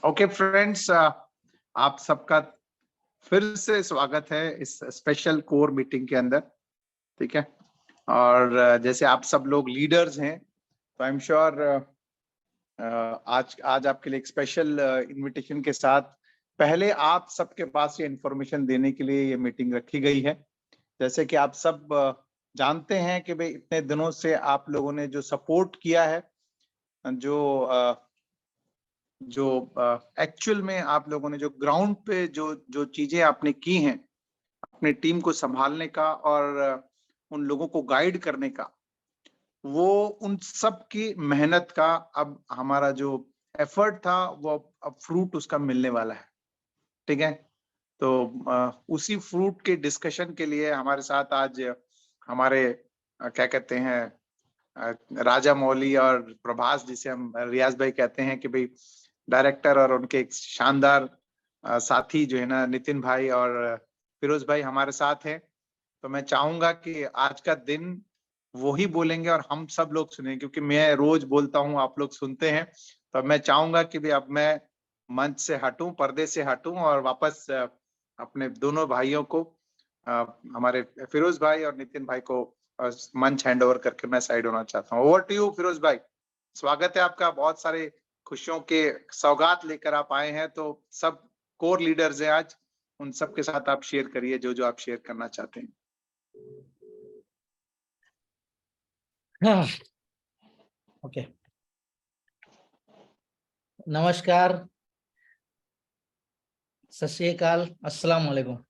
Okay friends, आप सबका फिर से स्वागत है इस स्पेशल कोर मीटिंग के अंदर। ठीक है, और जैसे आप सब लोग लीडर्स हैं तो आई एम श्योर आज आपके लिए एक स्पेशल इनविटेशन के साथ पहले आप सबके पास ये इंफॉर्मेशन देने के लिए ये मीटिंग रखी गई है। जैसे कि आप सब जानते हैं कि भाई इतने दिनों से आप लोगों ने जो सपोर्ट किया है, जो एक्चुअल में आप लोगों ने जो ग्राउंड पे जो चीजें आपने की हैं अपनी टीम को संभालने का और उन लोगों को गाइड करने का, वो उन सब की मेहनत का अब हमारा जो एफर्ट था वो अब फ्रूट उसका मिलने वाला है। ठीक है, तो उसी फ्रूट के डिस्कशन के लिए हमारे साथ आज हमारे क्या कहते हैं राजा मौली और प्रभास, जिसे हम रियाज भाई कहते हैं कि भाई डायरेक्टर, और उनके एक शानदार साथी जो है ना नितिन भाई और फिरोज भाई हमारे साथ हैं। तो मैं चाहूंगा कि आज का दिन वो ही बोलेंगे और हम सब लोग सुनेंगे, क्योंकि मैं रोज बोलता हूँ, आप लोग सुनते हैं। तो मैं चाहूंगा कि भाई अब मैं मंच से हटूं, पर्दे से हटूं और वापस अपने दोनों भाइयों को, हमारे फिरोज भाई और नितिन भाई को मंच हैंड ओवर करके मैं साइड होना चाहता हूँ। ओवर टू यू फिरोज भाई, स्वागत है आपका। बहुत सारे खुशियों के सौगात लेकर आप आए हैं, तो सब कोर लीडर्स हैं आज, उन सब के साथ आप शेयर करिए जो जो आप शेयर करना चाहते हैं। ओके, नमस्कार, सत श्री अकाल, अस्सलाम वालेकुम।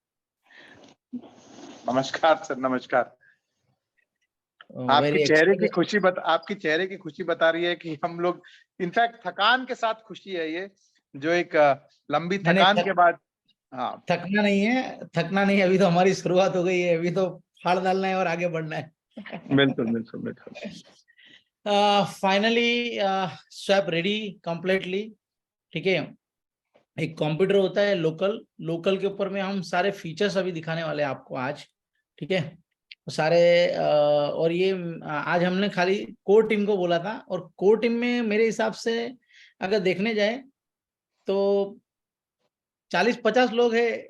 नमस्कार सर, नमस्कार। आपके चेहरे की खुशी बता रही है कि हम लोग इनफैक्ट थकान के साथ खुशी है ये, जो एक लंबी थकान के बाद। हाँ, थकना नहीं है, थकना नहीं है, अभी तो हमारी शुरुआत हो गई है, अभी तो फाड़ डालना है और आगे बढ़ना है। बिल्कुल बिल्कुल बिल्कुल। Finally swap ready completely. ठीक है, एक कंप्यूटर होता है लोकल के ऊपर में हम सारे फीचर्स अभी दिखाने वाले हैं आपको आज। ठीक है, सारे और ये आज हमने खाली कोर टीम को बोला था, और कोर टीम में मेरे हिसाब से अगर देखने जाए तो 40-50 लोग हैं,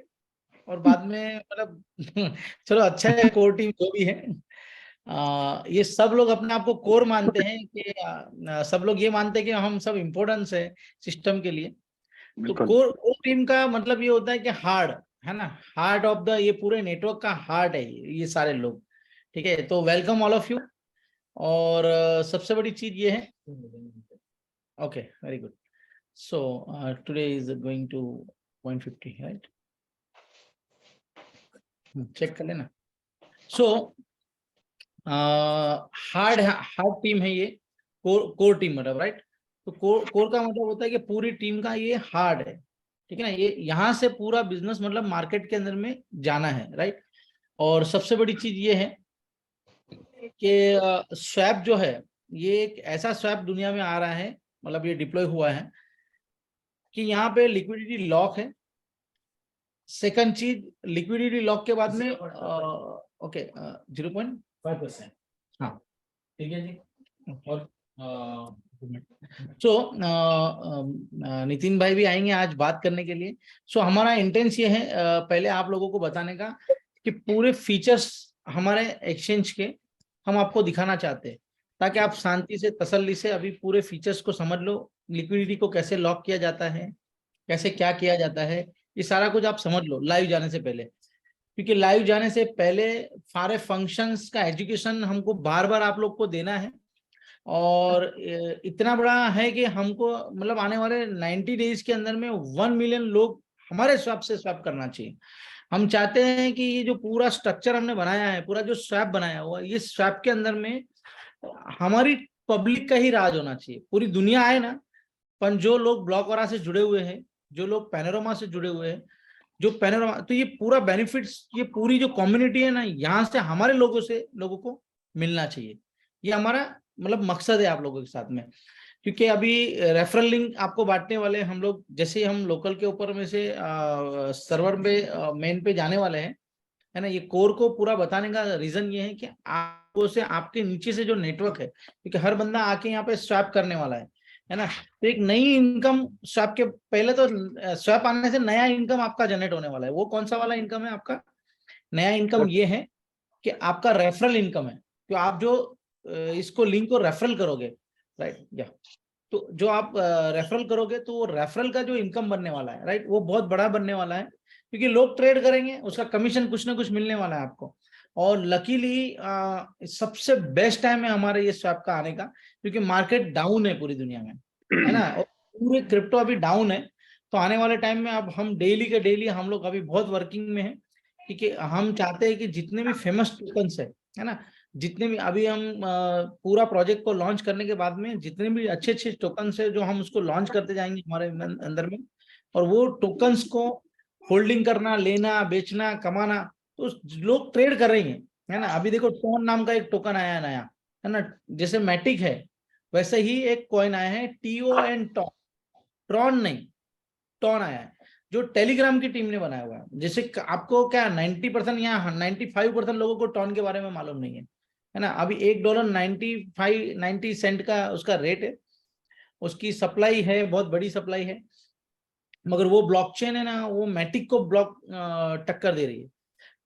और बाद में मतलब चलो अच्छा है, कोर टीम जो भी है, ये सब लोग अपने आप को कोर मानते हैं कि सब लोग ये मानते हैं कि हम सब इम्पोर्टेंस है सिस्टम के लिए। तो कोर टीम का मतलब ये होता है कि हार्ड है ना, हार्ट ऑफ द ये पूरे नेटवर्क का हार्ट है ये सारे लोग। ठीक है, तो वेलकम ऑल ऑफ यू। और सबसे बड़ी चीज ये है, okay very good, so today is going to 150 right, check कर लेना। सो हार्ड टीम है ये, कोर टीम मतलब, राइट। तो कोर का मतलब होता है कि पूरी टीम का ये हार्ड है। ठीक है ना, ये यहाँ से पूरा बिजनेस मतलब मार्केट के अंदर में जाना है, राइट। और सबसे बड़ी चीज ये है कि स्वैप जो है, ये एक ऐसा स्वैप दुनिया में आ रहा है, मतलब ये डिप्लॉय हुआ है कि यहाँ पे लिक्विडिटी लॉक है। सेकंड चीज, लिक्विडिटी लॉक के बाद में ओके 0.5%, हाँ ठीक है जी। और सो नितिन भाई भी आएंगे आज बात करने के लिए। सो हमारा इंटेंस ये है पहले आप लोगों को बताने का कि पूरे फीचर्स हमारे एक्सचेंज के हम आपको दिखाना चाहते हैं, ताकि आप शांति से तसल्ली से अभी पूरे फीचर्स को समझ लो। लिक्विडिटी को कैसे लॉक किया जाता है, कैसे क्या किया जाता है, ये सारा कुछ आप समझ लो लाइव जाने से पहले। क्योंकि लाइव जाने से पहले सारे फंक्शंस का एजुकेशन हमको बार बार आप लोग को देना है। और इतना बड़ा है कि हमको मतलब आने वाले 90 डेज के अंदर में 1 मिलियन लोग हमारे स्वैप से स्वैप करना चाहिए। हम चाहते हैं कि ये जो पूरा स्ट्रक्चर हमने बनाया है, पूरा जो स्वैप बनाया हुआ, ये स्वैप के अंदर में हमारी पब्लिक का ही राज होना चाहिए। पूरी दुनिया आए ना, पर जो लोग ब्लॉकवरा से जुड़े हुए हैं, जो लोग पैनोरमा से जुड़े हुए हैं, जो पैनोरमा, तो ये पूरा बेनिफिट्स, ये पूरी जो कम्युनिटी है ना, यहाँ से हमारे लोगों को मिलना चाहिए। ये हमारा मतलब मकसद है आप लोगों के साथ में। क्योंकि अभी रेफरल लिंक आपको बांटने वाले हम लोग, जैसे हम लोकल के ऊपर में से सर्वर पे मेन पे जाने वाले हैं, है ना। ये कोर को पूरा बताने का रीजन ये है कि आपको से आपके नीचे से जो नेटवर्क है, क्योंकि हर बंदा आके यहाँ पे स्वैप करने वाला है, है ना। तो एक नई इनकम स्वैप के, पहले तो स्वैप आने से नया इनकम आपका जनरेट होने वाला है। वो कौन सा वाला इनकम है आपका? नया इनकम ये है कि आपका रेफरल इनकम है। तो आप जो इसको लिंक को रेफरल करोगे, राइट, या तो जो आप रेफरल करोगे तो वो रेफरल का जो इनकम बनने वाला है, राइट, वो बहुत बड़ा बनने वाला है, क्योंकि लोग ट्रेड करेंगे, उसका कमीशन कुछ ना कुछ मिलने वाला है आपको। और लकीली सबसे बेस्ट टाइम है हमारे ये स्वैप का आने का, क्योंकि मार्केट डाउन है पूरी दुनिया में, है ना, और पूरे क्रिप्टो अभी डाउन है। तो आने वाले टाइम में अब हम डेली के डेली हम लोग अभी बहुत वर्किंग में है, क्योंकि हम चाहते हैं कि जितने भी फेमस टोकन्स है ना, जितने भी अभी हम पूरा प्रोजेक्ट को लॉन्च करने के बाद में जितने भी अच्छे अच्छे टोकन्स है जो हम उसको लॉन्च करते जाएंगे हमारे अंदर में, और वो टोकन्स को होल्डिंग करना, लेना, बेचना, कमाना, तो लोग ट्रेड कर रहे हैं, है ना। अभी देखो टोन नाम का एक टोकन आया है नया, है ना, जैसे मैटिक है वैसे ही एक कॉइन आया है, TON, टॉन, ट्रॉन नहीं, टॉन आया है, जो टेलीग्राम की टीम ने बनाया हुआ है। जैसे आपको क्या 90% या 95% लोगों को टॉन के बारे में मालूम नहीं है ना। अभी $1.90 का उसका रेट है, उसकी सप्लाई है, बहुत बड़ी सप्लाई है, मगर वो ब्लॉकचेन है ना, वो मैटिक को ब्लॉक टक्कर दे रही है।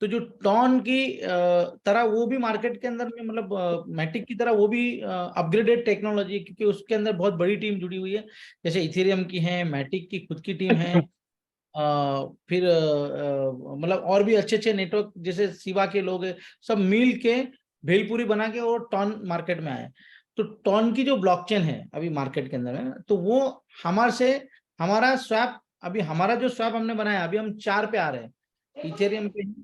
तो जो टॉन की तरह वो भी मार्केट के अंदर में, मतलब मैटिक की तरह वो भी अपग्रेडेड टेक्नोलॉजी है, क्योंकि उसके अंदर बहुत बड़ी टीम जुड़ी हुई है, जैसे इथेरियम की है, मैटिक की खुद की टीम है, फिर मतलब और भी अच्छे अच्छे नेटवर्क जैसे सिवा के लोग हैं, सब मिल के भेलपुरी बना के और टॉन मार्केट में आए। तो टॉन की जो ब्लॉकचेन है अभी मार्केट के अंदर है, तो वो हमारे से, हमारा स्वैप, अभी हमारा जो स्वैप हमने बनाया, अभी हम 4 पे आ रहे हैं, इथेरियम पे हैं,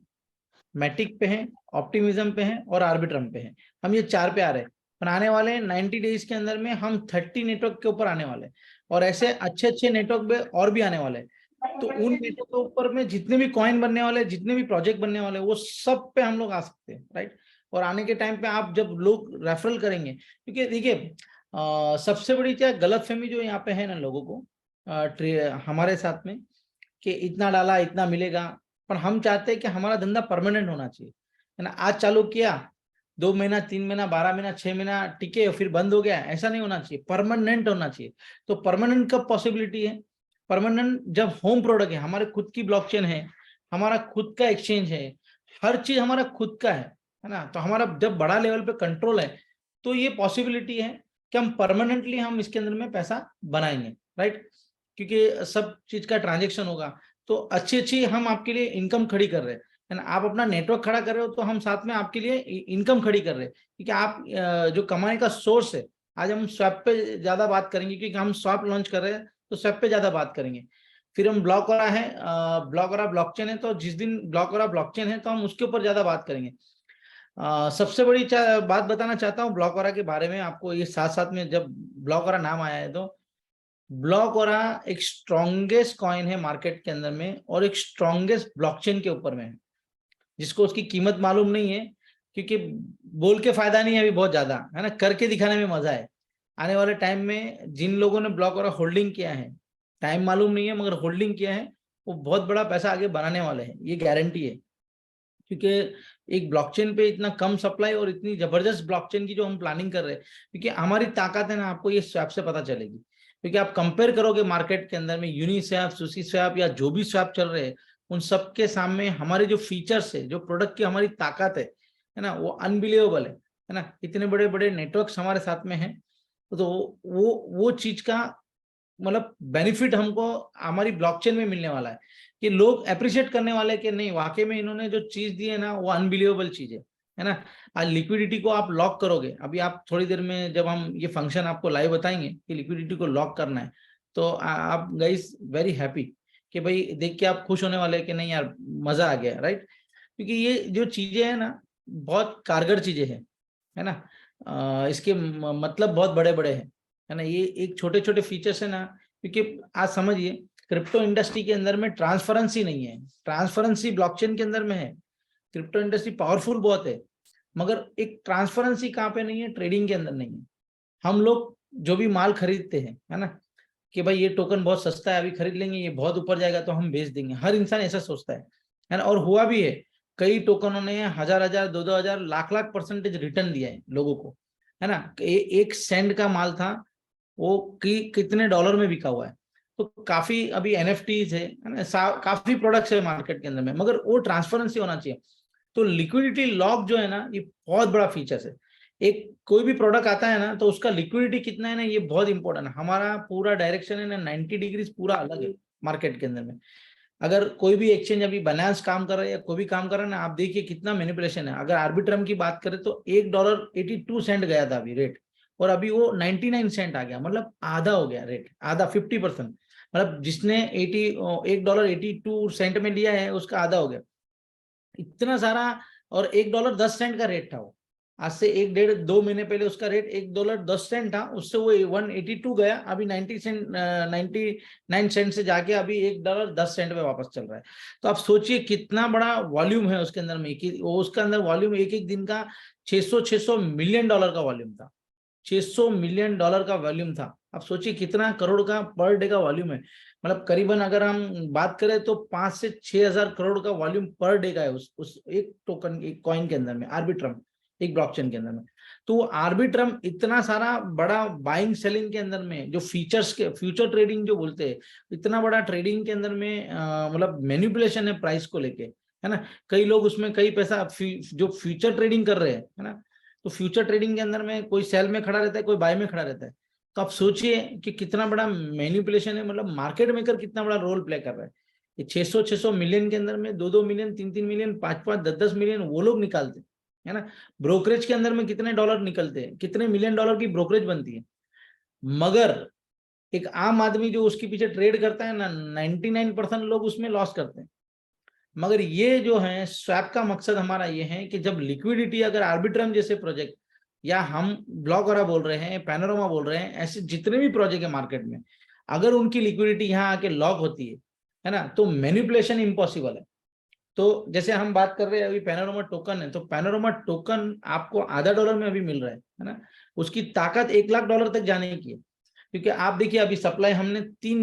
मैटिक पे हैं, ऑप्टिमिज्म पे हैं और आर्बिट्रम पे हैं। हम ये 4 पे आ रहे हैं, पर आने वाले 90 डेज के अंदर में हम 30 नेटवर्क के ऊपर आने वाले हैं, और ऐसे अच्छे अच्छे नेटवर्क पे और भी आने वाले हैं। तो उन नेटवर्क के ऊपर में जितने भी कॉइन बनने वाले, जितने भी प्रोजेक्ट बनने वाले, वो सब पे हम लोग आ सकते हैं, राइट। और आने के टाइम पे आप जब लोग रेफरल करेंगे, क्योंकि देखिए सबसे बड़ी क्या गलतफहमी जो यहाँ पे है ना लोगों को हमारे साथ में, कि इतना डाला इतना मिलेगा, पर हम चाहते हैं कि हमारा धंधा परमानेंट होना चाहिए, है ना। आज चालू किया, 2 महीना, 3 महीना, 12 महीना, 6 महीना टिके, फिर बंद हो गया, ऐसा नहीं होना चाहिए, परमानेंट होना चाहिए। तो परमानेंट कब पॉसिबिलिटी है? परमानेंट जब होम प्रोडक्ट है, हमारे खुद की ब्लॉकचेन है, हमारा खुद का एक्सचेंज है, हर चीज हमारा खुद का है ना, तो हमारा जब बड़ा लेवल पे कंट्रोल है, तो ये पॉसिबिलिटी है कि हम परमानेंटली हम इसके अंदर में पैसा बनाएंगे, राइट, क्योंकि सब चीज का ट्रांजेक्शन होगा। तो अच्छी अच्छी हम आपके लिए इनकम खड़ी कर रहे हैं, है ना। आप अपना नेटवर्क खड़ा कर रहे हो, तो हम साथ में आपके लिए इनकम खड़ी कर रहे हैं, क्योंकि आप जो कमाने का सोर्स है, आज हम स्वैप पे ज्यादा बात करेंगे, क्योंकि हम स्वैप लॉन्च कर रहे हैं, तो स्वैप पे ज्यादा बात करेंगे। फिर हम ब्लॉकरा है, ब्लॉकरा ब्लॉकचेन है, तो जिस दिन ब्लॉकरा ब्लॉकचेन है तो हम उसके ऊपर ज्यादा बात करेंगे। सबसे बड़ी बात बताना चाहता हूँ ब्लॉकरा के बारे में आपको, ये साथ साथ में, जब ब्लॉकरा नाम आया है, तो ब्लॉकरा एक स्ट्रॉन्गेस्ट कॉइन है मार्केट के अंदर में, और एक स्ट्रॉन्गेस्ट ब्लॉकचेन के ऊपर में है, जिसको उसकी कीमत मालूम नहीं है, क्योंकि बोल के फायदा नहीं है अभी बहुत ज्यादा, है ना, करके दिखाने में मजा है। आने वाले टाइम में जिन लोगों ने ब्लॉकरा होल्डिंग किया है, टाइम मालूम नहीं है मगर होल्डिंग किया है, वो बहुत बड़ा पैसा आगे बनाने वाले हैं, ये गारंटी है। क्योंकि एक ब्लॉकचेन पे इतना कम सप्लाई और इतनी जबरदस्त ब्लॉकचेन की जो हम प्लानिंग कर रहे हैं, क्योंकि हमारी ताकत है ना, आपको ये स्वैप से पता चलेगी। क्योंकि आप कंपेयर करोगे मार्केट के अंदर में यूनिस्वैप, सुसी स्वैप या जो भी स्वैप चल रहे हैं, उन सबके सामने हमारे जो फीचर्स है, जो प्रोडक्ट की हमारी ताकत है ना, वो अनबिलीवेबल है ना। इतने बड़े बड़े नेटवर्क्स हमारे साथ में है, तो वो चीज का मतलब बेनिफिट हमको हमारी ब्लॉकचेन में मिलने वाला है, कि लोग अप्रिशिएट करने वाले कि नहीं, वाकई में इन्होंने जो चीज दी है ना, वो अनबिलीवेबल चीज है ना। आज लिक्विडिटी को आप लॉक करोगे, अभी आप थोड़ी देर में जब हम ये फंक्शन आपको लाइव बताएंगे कि लिक्विडिटी को लॉक करना है, तो आप गाइस वेरी हैप्पी, कि भाई देख के आप खुश होने वाले कि नहीं यार मजा आ गया, राइट। क्योंकि ये जो चीजें है ना, बहुत कारगर चीजें हैं, है ना। इसके मतलब बहुत बड़े बड़े हैं, है ना। ये एक छोटे छोटे फीचर्स है ना, क्योंकि आज समझिए क्रिप्टो इंडस्ट्री के अंदर में ट्रांसपेरेंसी नहीं है, ट्रांसपेरेंसी ब्लॉकचेन के अंदर में है। क्रिप्टो इंडस्ट्री पावरफुल बहुत है, मगर एक ट्रांसपेरेंसी कहाँ पे नहीं है? ट्रेडिंग के अंदर नहीं है। हम लोग जो भी माल खरीदते हैं, है ना, कि भाई ये टोकन बहुत सस्ता है, अभी खरीद लेंगे, ये बहुत ऊपर जाएगा तो हम बेच देंगे, हर इंसान ऐसा सोचता है ना, और हुआ भी है। कई टोकनों ने 1000 दो हजार लाख लाख परसेंटेज रिटर्न दिया है लोगों को, है ना। एक सेंट का माल था, वो कितने डॉलर में बिका हुआ है। तो काफी अभी एनएफटीज है ना, काफी प्रोडक्ट्स है मार्केट के अंदर में, मगर वो ट्रांसपेरेंसी होना चाहिए। तो लिक्विडिटी लॉक जो है ना, ये बहुत बड़ा फीचर है। एक कोई भी प्रोडक्ट आता है ना, तो उसका लिक्विडिटी कितना है ना, ये बहुत इंपॉर्टेंट है। हमारा पूरा डायरेक्शन है ना 90 डिग्रीज पूरा अलग है मार्केट के अंदर में। अगर कोई भी एक्सचेंज अभी बनास काम कर रहा है या कोई भी काम कर रहा है ना, आप देखिए कितना मैनिपुलेशन है। अगर आर्बिट्रम की बात करें तो $1.82 गया था अभी रेट, और अभी वो 99 सेंट आ गया, मतलब आधा हो गया रेट, आधा 50%। मतलब जिसने $1.82 में लिया है उसका आधा हो गया, इतना सारा। और $1.10 का रेट था वो, आज से 1 डेढ़ 2 महीने पहले उसका रेट $1.10 था, उससे वो 182 गया, अभी 99 सेंट से जाके अभी $1.10 पे वापस चल रहा है। तो आप सोचिए कितना बड़ा वॉल्यूम है उसके अंदर में, कि वो उसके अंदर वॉल्यूम एक एक दिन का 600 मिलियन डॉलर का वॉल्यूम था, $600 मिलियन का वॉल्यूम था। आप सोचिए कितना करोड़ का पर डे का वॉल्यूम है। मतलब करीबन अगर हम बात करें तो 5 से 6 हजार करोड़ का वॉल्यूम पर डे का है उस एक टोकन, एक कॉइन के अंदर में, आर्बिट्रम, एक ब्लॉकचेन के अंदर में। तो आर्बिट्रम इतना सारा बड़ा बाइंग सेलिंग के अंदर में, जो फीचर्स के फ्यूचर ट्रेडिंग जो बोलते हैं, इतना बड़ा ट्रेडिंग के अंदर में मतलब मैनिपुलेशन है प्राइस को लेके, है ना। कई लोग उसमें कई पैसा जो फ्यूचर ट्रेडिंग कर रहे हैं, है ना, तो फ्यूचर ट्रेडिंग के अंदर में कोई सेल में खड़ा रहता है, कोई बाय में खड़ा रहता है। तो आप सोचिए कि कितना बड़ा मैनिपुलेशन है, मतलब मार्केट मेकर कितना बड़ा रोल प्ले कर रहा है। ये 600 मिलियन के अंदर में 2 मिलियन, 3 मिलियन, 5 10 मिलियन वो लोग निकालते हैं, है ना। ब्रोकरेज के अंदर में कितने डॉलर निकलते हैं, कितने मिलियन डॉलर की ब्रोकरेज बनती है। मगर एक आम आदमी जो उसके पीछे ट्रेड करता है ना, 99% लोग उसमें लॉस करते हैं। मगर ये जो है स्वैप का मकसद हमारा ये है कि जब लिक्विडिटी, अगर आर्बिट्रम जैसे प्रोजेक्ट, या हम ब्लॉकरा बोल रहे हैं, पैनोरामा बोल रहे हैं, ऐसे जितने भी प्रोजेक्ट है मार्केट में, अगर उनकी लिक्विडिटी यहाँ आके लॉक होती है ना, तो मैनिपुलेशन इम्पॉसिबल है। तो जैसे हम बात कर रहे हैं अभी पैनोरामा टोकन है, तो पैनोरामा टोकन आपको आधा डॉलर में अभी मिल रहा है ना। उसकी ताकत $1 लाख तक जाने की है, क्योंकि आप देखिए अभी सप्लाई हमने $3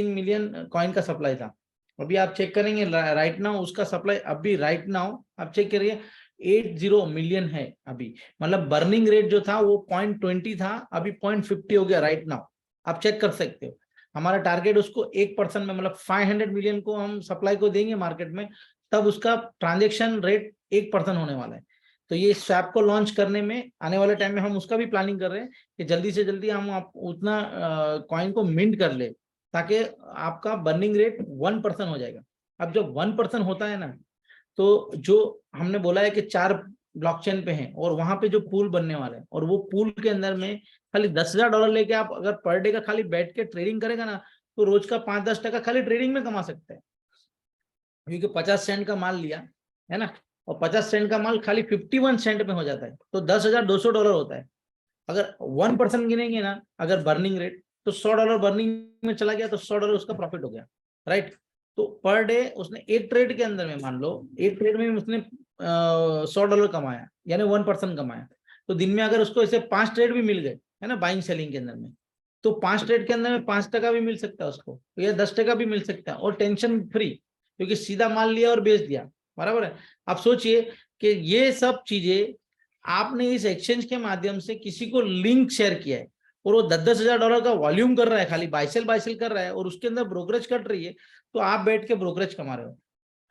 मिलियन कॉइन का सप्लाई था। अभी आप चेक करेंगे राइट नाउ उसका सप्लाई, अभी राइट नाउ आप चेक करिए 80 मिलियन है अभी। मतलब बर्निंग रेट जो था वो 0.20 था, अभी 0.50 हो गया राइट नाउ, आप चेक कर सकते हो। हमारा टारगेट उसको 1% में, मतलब 500 मिलियन को हम सप्लाई को देंगे मार्केट में, तब उसका ट्रांजेक्शन रेट 1% होने वाला है। तो ये स्वैप को लॉन्च करने में आने वाले टाइम में हम उसका भी प्लानिंग कर रहे हैं कि जल्दी से जल्दी हम आप उतना कॉइन को मिंट कर ले, ताकि आपका बर्निंग रेट 1% हो जाएगा। अब जब 1% होता है ना, तो जो हमने बोला है कि 4 ब्लॉकचेन पे हैं, और वहां पे जो पूल बनने वाला है, और वो पूल के अंदर में खाली $10,000 लेके आप अगर पर डे का खाली बैठ के ट्रेडिंग करेगा ना, तो रोज का 5-10 टका खाली ट्रेडिंग में कमा सकते हैं। क्योंकि 50 सेंट का माल लिया है ना, और 50 सेंट का माल खाली 51 सेंट में हो जाता है, तो $10,200 होता है। अगर 1% गिनेंगे ना, अगर बर्निंग रेट, तो $100 बर्निंग में चला गया, तो $100 उसका प्रॉफिट हो गया, राइट। तो पर डे उसने एक ट्रेड के अंदर में, मान लो एक ट्रेड में उसने $100 कमाया, यानी 1% कमाया। तो दिन में अगर उसको ऐसे 5 ट्रेड भी मिल गए, है ना, बाइंग सेलिंग के अंदर में, तो 5 ट्रेड के अंदर में 5 टका भी मिल सकता है उसको, या 10 टका भी मिल सकता है, और टेंशन फ्री, क्योंकि सीधा माल लिया और बेच दिया, बराबर है। आप सोचिए कि ये सब चीजें आपने इस एक्सचेंज के माध्यम से किसी को लिंक शेयर किया है, और वो $10,000 का वॉल्यूम कर रहा है, खाली बायसेल कर रहा है, और उसके अंदर ब्रोकरेज कट रही है, तो आप बैठ के ब्रोकरेज कमा रहे हो।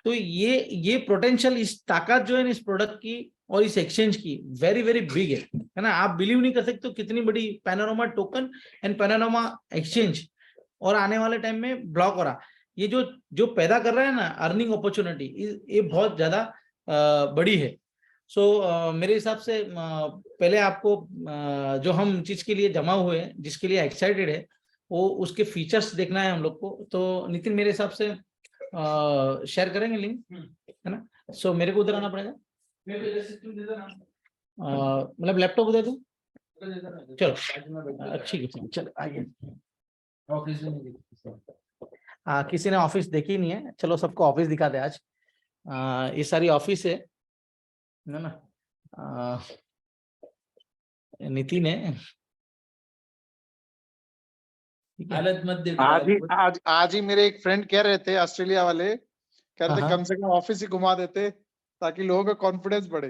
तो ये पोटेंशियल, इस ताकत जो है इस प्रोडक्ट की और इस एक्सचेंज की, वेरी वेरी बिग है ना। आप बिलीव नहीं कर सकते कितनी बड़ी panorama token and panorama exchange, और आने वाले टाइम में ब्लॉक हो रहा, ये जो जो पैदा कर रहा है ना अर्निंग अपॉर्चुनिटी, ये बहुत ज्यादा बड़ी है। सो मेरे हिसाब से पहले आपको जो हम चीज के लिए जमा हुए हैं, जिसके लिए एक्साइटेड है, वो उसके फीचर्स देखना है हम लोग को। तो नितिन मेरे हिसाब से शेयर करेंगे लिंक, है ना। सो मेरे को उधर आना पड़ेगा, मतलब लैपटॉप दे दूं, चलो ठीक है, चलो आइए। किसी ने ऑफिस देखी ही नहीं है, चलो सबको ऑफिस दिखा दे आज। ये सारी ऑफिस है ना, नितिन है, हालत मत देखो। आज ही मेरे एक फ्रेंड कह रहे थे, ऑस्ट्रेलिया वाले कह रहे थे कम से कम ऑफिस ही घुमा देते ताकि लोगों का कॉन्फिडेंस बढ़े।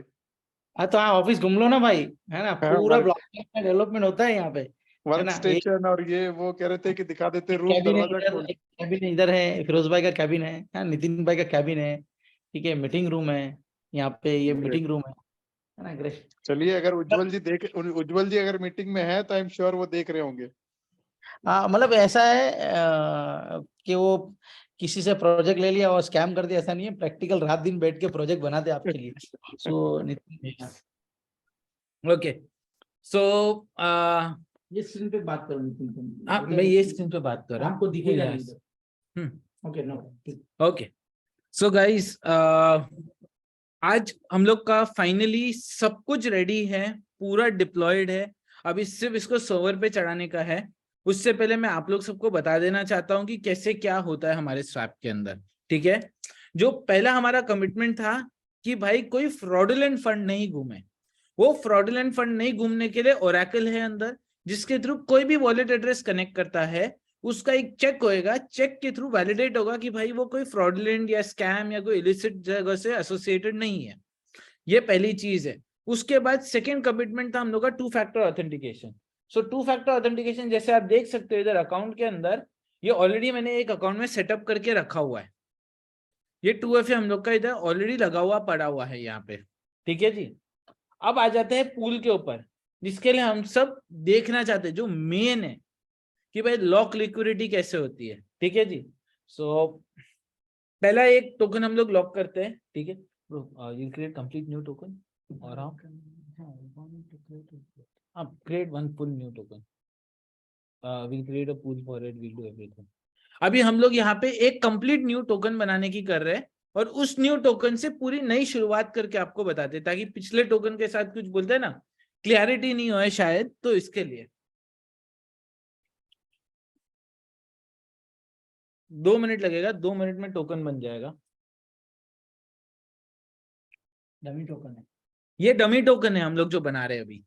हाँ तो ऑफिस घूम लो ना भाई, है ना, पूरा ब्लॉकचेन का डेवलपमेंट होता है यहाँ पे, वर्क स्टेशन और ये वो कह रहे थे कि दिखा देते रूम, दरवाजा खोल। एक कैबिन इधर है, फिरोज भाई का कैबिन है, नितिन भाई का कैबिन है, ठीक है, मीटिंग रूम है यहाँ पे, ये मीटिंग रूम है ना। ग्रेट। चलिए, अगर उज्जवल जी अगर मीटिंग में है तो आई एम श्योर वो देख रहे होंगे। हाँ मतलब ऐसा है कि वो किसी से प्रोजेक्ट ले लिया और स्कैम कर दिया, ऐसा नहीं है, प्रैक्टिकल रात दिन बैठ के प्रोजेक्ट बनाते आपके लिए। सो नितिन, ओके, सो ये स्क्रीन पे बात करो नितिन तुम। हाँ मैं ये स्क्रीन पे बात कर रहा हूँ, आपको दिखेगा नहीं। Okay, no, okay. So guys, आज हम लोग का फाइनली सब कुछ रेडी है, पूरा डिप्लॉयड है। अभी सिर्फ इसको सर्वर पे चढ़ाने का है। उससे पहले मैं आप लोग सबको बता देना चाहता हूँ कि कैसे क्या होता है हमारे स्वैप के अंदर, ठीक है। जो पहला हमारा कमिटमेंट था कि भाई कोई फ्रॉडुलेंट फंड नहीं घूमे, वो फ्रॉडुलेंट फंड नहीं घूमने के लिए ओरेकल है अंदर, जिसके थ्रू कोई भी वॉलेट एड्रेस कनेक्ट करता है उसका एक चेक होएगा, चेक के थ्रू वैलिडेट होगा कि भाई वो कोई फ्रॉडुलेंट या स्कैम या कोई इलिसिट जगह से एसोसिएटेड नहीं है। ये पहली चीज है। उसके बाद सेकंड कमिटमेंट था हम लोग का 2 फैक्टर ऑथेंटिकेशन। सो 2 फैक्टर ऑथेंटिकेशन जैसे आप देख सकते हो इधर अकाउंट के अंदर, ये ऑलरेडी मैंने एक अकाउंट में सेटअप करके रखा हुआ है। ये 2FA हम लोग का इधर ऑलरेडी लगा हुआ पड़ा हुआ है यहाँ पे, ठीक है जी। अब आ जाते हैं पूल के ऊपर, जिसके लिए हम सब देखना चाहते हैं, जो मेन है कि भाई लॉक लिक्विडिटी कैसे होती है, ठीक है जी। सो पहला एक टोकन हम लोग लॉक करते हैं, ठीक है। You create complete new token और आप create one full new token, will create a pool for it, will do everything. अभी हम लोग यहाँ पे एक कंप्लीट न्यू टोकन बनाने की कर रहे हैं और उस न्यू टोकन से पूरी नई शुरुआत करके आपको बताते हैं, ताकि पिछले टोकन के साथ कुछ बोलते हैं ना, क्लैरिटी नहीं हो शायद, तो इसके लिए 2 मिनट लगेगा, 2 मिनट में टोकन बन जाएगा। डमी टोकन है, ये डमी टोकन है हम लोग जो बना रहे हैं अभी।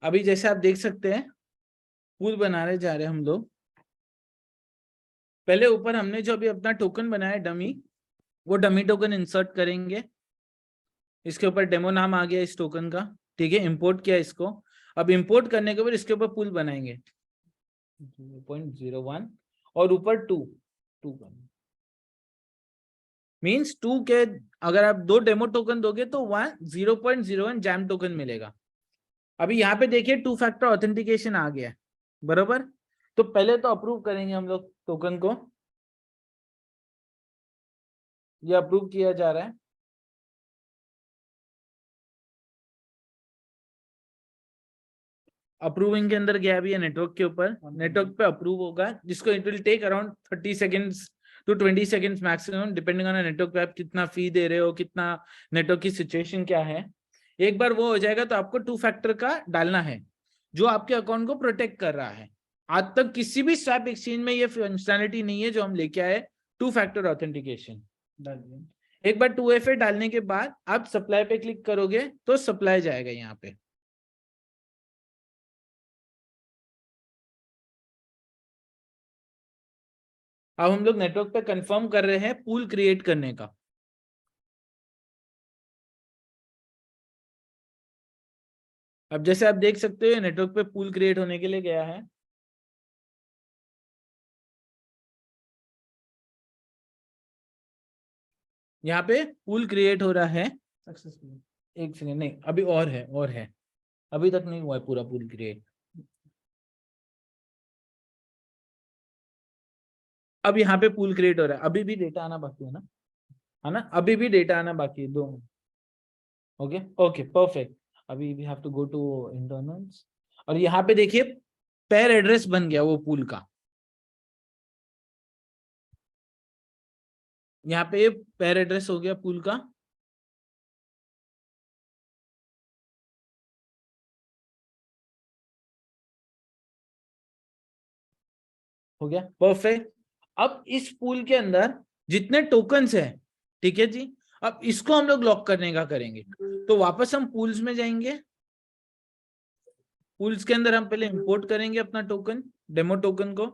अभी जैसे आप देख सकते हैं पूल बनाने जा रहे हैं हम लोग। पहले ऊपर हमने जो अभी अपना टोकन बनाया डमी, वो डमी टोकन इंसर्ट करेंगे। इसके ऊपर डेमो नाम आ गया इस टोकन का, ठीक है, इंपोर्ट किया इसको। अब इंपोर्ट करने के बाद इसके ऊपर पूल बनाएंगे 0.01 और ऊपर 2 मीन्स 2 के अगर आप 2 डेमो टोकन दोगे तो 0.01 जैम टोकन मिलेगा। अभी यहाँ पे देखिए 2 फैक्टर ऑथेंटिकेशन आ गया है, बरोबर। तो पहले तो अप्रूव करेंगे हम लोग टोकन को, ये अप्रूव किया जा रहा है। अप्रूविंग के अंदर गया भी है नेटवर्क के ऊपर, नेटवर्क पे अप्रूव होगा, जिसको it will take around 30 seconds to 20 seconds maximum, depending on network पे आप कितना फी दे रहे हो, कितना नेटवर्क की सिचुएशन क्या है। एक बार वो हो जाएगा तो आपको 2 फैक्टर का डालना है, जो आपके अकाउंट को प्रोटेक्ट कर रहा है। आज तक किसी भी स्वैप एक्सचेंज में ये फंक्शनैलिटी नहीं है जो हम लेके आए, 2 फैक्टर ऑथेंटिकेशन। एक बार 2FA डालने के बाद आप सप्लाई पे क्लिक करोगे तो सप्लाई जाएगा यहाँ पे। अब हम लोग नेटवर्क पे कंफर्म कर रहे हैं पूल क्रिएट करने का। अब जैसे आप देख सकते हो नेटवर्क पे पूल क्रिएट होने के लिए गया है। यहाँ पे पूल क्रिएट हो रहा है सक्सेसफुली। एक सेकेंड, नहीं अभी और है, अभी तक नहीं हुआ है पूरा पूल क्रिएट। अब यहाँ पे पूल क्रिएट हो रहा है, अभी भी डेटा आना बाकी है ना, अभी भी डेटा आना बाकी है, 2 ओके ओके परफेक्ट। अभी we have to go to internals और यहाँ पे देखिए पेयर एड्रेस बन गया वो पूल का। यहाँ पे पेयर एड्रेस हो गया पूल का। हो गया, परफेक्ट। अब इस पूल के अंदर जितने टोकन्स है, ठीक है जी, अब इसको हम लोग लॉक करने का करेंगे। तो वापस हम पूल्स में जाएंगे, पूल्स के अंदर हम पहले इंपोर्ट करेंगे अपना टोकन, डेमो टोकन को।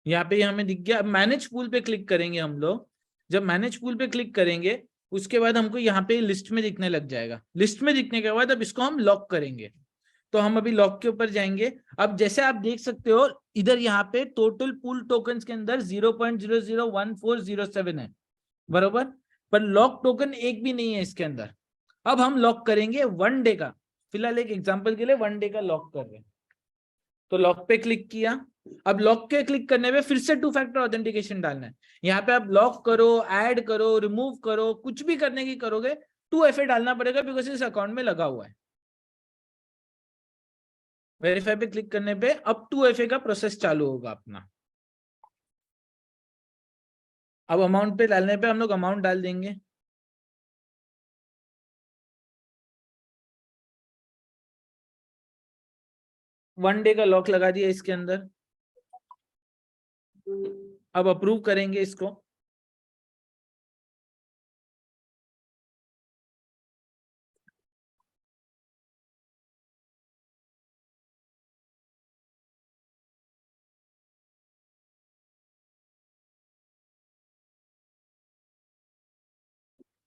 यहाँ पे हमें दिख गया। अब मैनेज पूल पे क्लिक करेंगे हम लोग। जब मैनेज पूल पे क्लिक करेंगे उसके बाद हमको यहाँ पे लिस्ट में दिखने लग जाएगा। लिस्ट में दिखने के बाद अब इसको हम लॉक करेंगे। तो हम अभी लॉक के ऊपर जाएंगे। अब जैसे आप देख सकते हो इधर यहाँ पे टोटल पूल टोकन्स के अंदर 0.001407 है, बरोबर, पर लॉक टोकन एक भी नहीं है इसके अंदर। अब हम लॉक करेंगे 1 डे का, फिलहाल एक एग्जांपल के लिए 1 डे का लॉक कर रहे हैं। तो लॉक पे क्लिक किया। अब लॉक के क्लिक करने पे फिर से 2 फैक्टर ऑथेंटिकेशन डालना है। यहाँ पे आप लॉक करो, ऐड करो, रिमूव करो, कुछ भी करने की करोगे 2FA डालना पड़ेगा, बिकॉज इस अकाउंट में लगा हुआ है। वेरीफाई पे क्लिक करने पे अब 2FA का प्रोसेस चालू होगा अपना। अब अमाउंट पे डालने पे हम लोग अमाउंट डाल देंगे। वन डे का लॉक लगा दिया इसके अंदर। अब अप्रूव करेंगे इसको।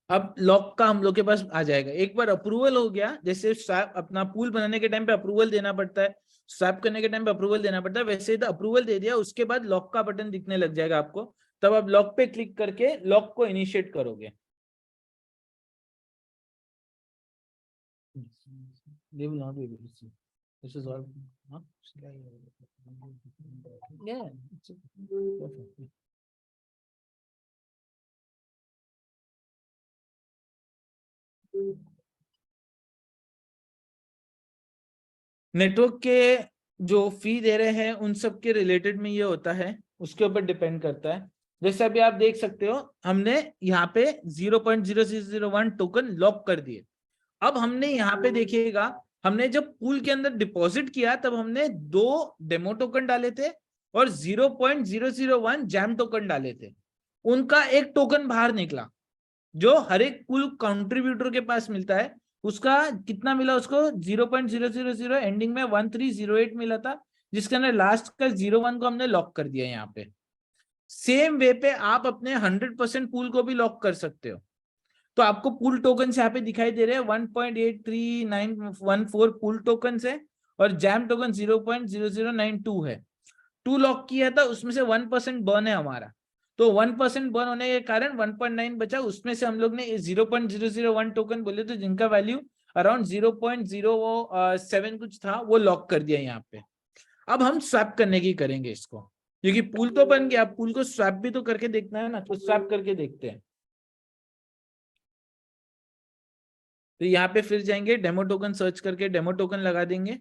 अब लॉक का हम लोग के पास आ जाएगा। एक बार अप्रूवल हो गया, जैसे स्वैप अपना पूल बनाने के टाइम पे अप्रूवल देना पड़ता है, स्वैप करने के टाइम पे अप्रूवल देना पड़ता है, वैसे ही तो अप्रूवल दे दिया उसके बाद लॉक का बटन दिखने लग जाएगा आपको। तब आप लॉक पे क्लिक करके लॉक को इनिशिएट करोगे। They will not be able to see. This is all. Huh? Yeah, it's perfect. Network के जो फी दे रहे हैं उन सब के रिलेटेड में ये होता है, उसके ऊपर डिपेंड करता है। जैसे अभी आप देख सकते हो हमने यहाँ पे 0.0001 टोकन लॉक कर दिए। अब हमने यहाँ पे देखिएगा, हमने जब पूल के अंदर डिपॉजिट किया तब हमने 2 डेमो टोकन डाले थे और 0.001 जैम टोकन डाले थे। उनका एक टोकन बाहर निकला जो हर एक पूल कंट्रीब्यूटर के पास मिलता है। उसका कितना मिला उसको 0.000 एंडिंग में 1308 मिला था, जिसके अंदर लास्ट का 01 को हमने लॉक कर दिया। यहाँ पे सेम वे पे आप अपने 100% पूल को भी लॉक कर सकते हो। तो आपको पूल टोकन यहाँ पे दिखाई दे रहे हैं 1.83914 पूल टोकन है और जैम टोकन 0.0092 है। 2 लॉक किया था, उसमें से 1% बर्न है हमारा। तो 1% बर्न होने के कारण 1.9 बचा, उसमें से हम लोग ने 0.001 टोकन बोले तो जिनका वैल्यू अराउंड 0.07 कुछ था वो लॉक कर दिया यहाँ पे। अब हम स्वैप करने की करेंगे इसको, क्योंकि पूल तो बन गया, पूल को स्वैप भी तो करके देखना है ना, तो स्वैप करके देखते हैं। तो यहाँ पे फिर जाएंगे डेमो टोकन सर्च करके डेमो टोकन लगा देंगे।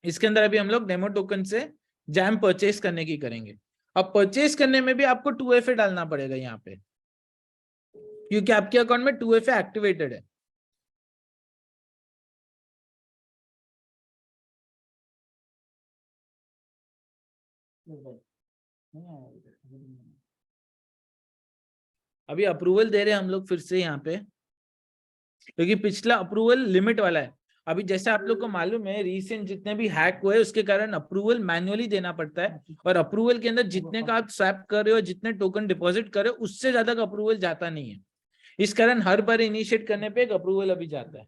इसके अंदर अभी हम लोग डेमो टोकन से जैम परचेस करने की करेंगे। अब परचेस करने में भी आपको 2FA डालना पड़ेगा यहाँ पे, क्योंकि आपके अकाउंट में 2FA एक्टिवेटेड है। अभी अप्रूवल दे रहे हैं हम लोग फिर से यहाँ पे, क्योंकि पिछला अप्रूवल लिमिट वाला है। अभी जैसे आप लोग को मालूम है रिसेंट जितने भी हैक हुए उसके कारण अप्रूवल मैन्युअली देना पड़ता है, और अप्रूवल के अंदर जितने का आप स्वैप कर रहे हो, जितने टोकन डिपॉजिट कर रहे हो, उससे ज्यादा का अप्रूवल जाता नहीं है। इस कारण हर बार इनिशिएट करने पे एक अप्रूवल अभी जाता है।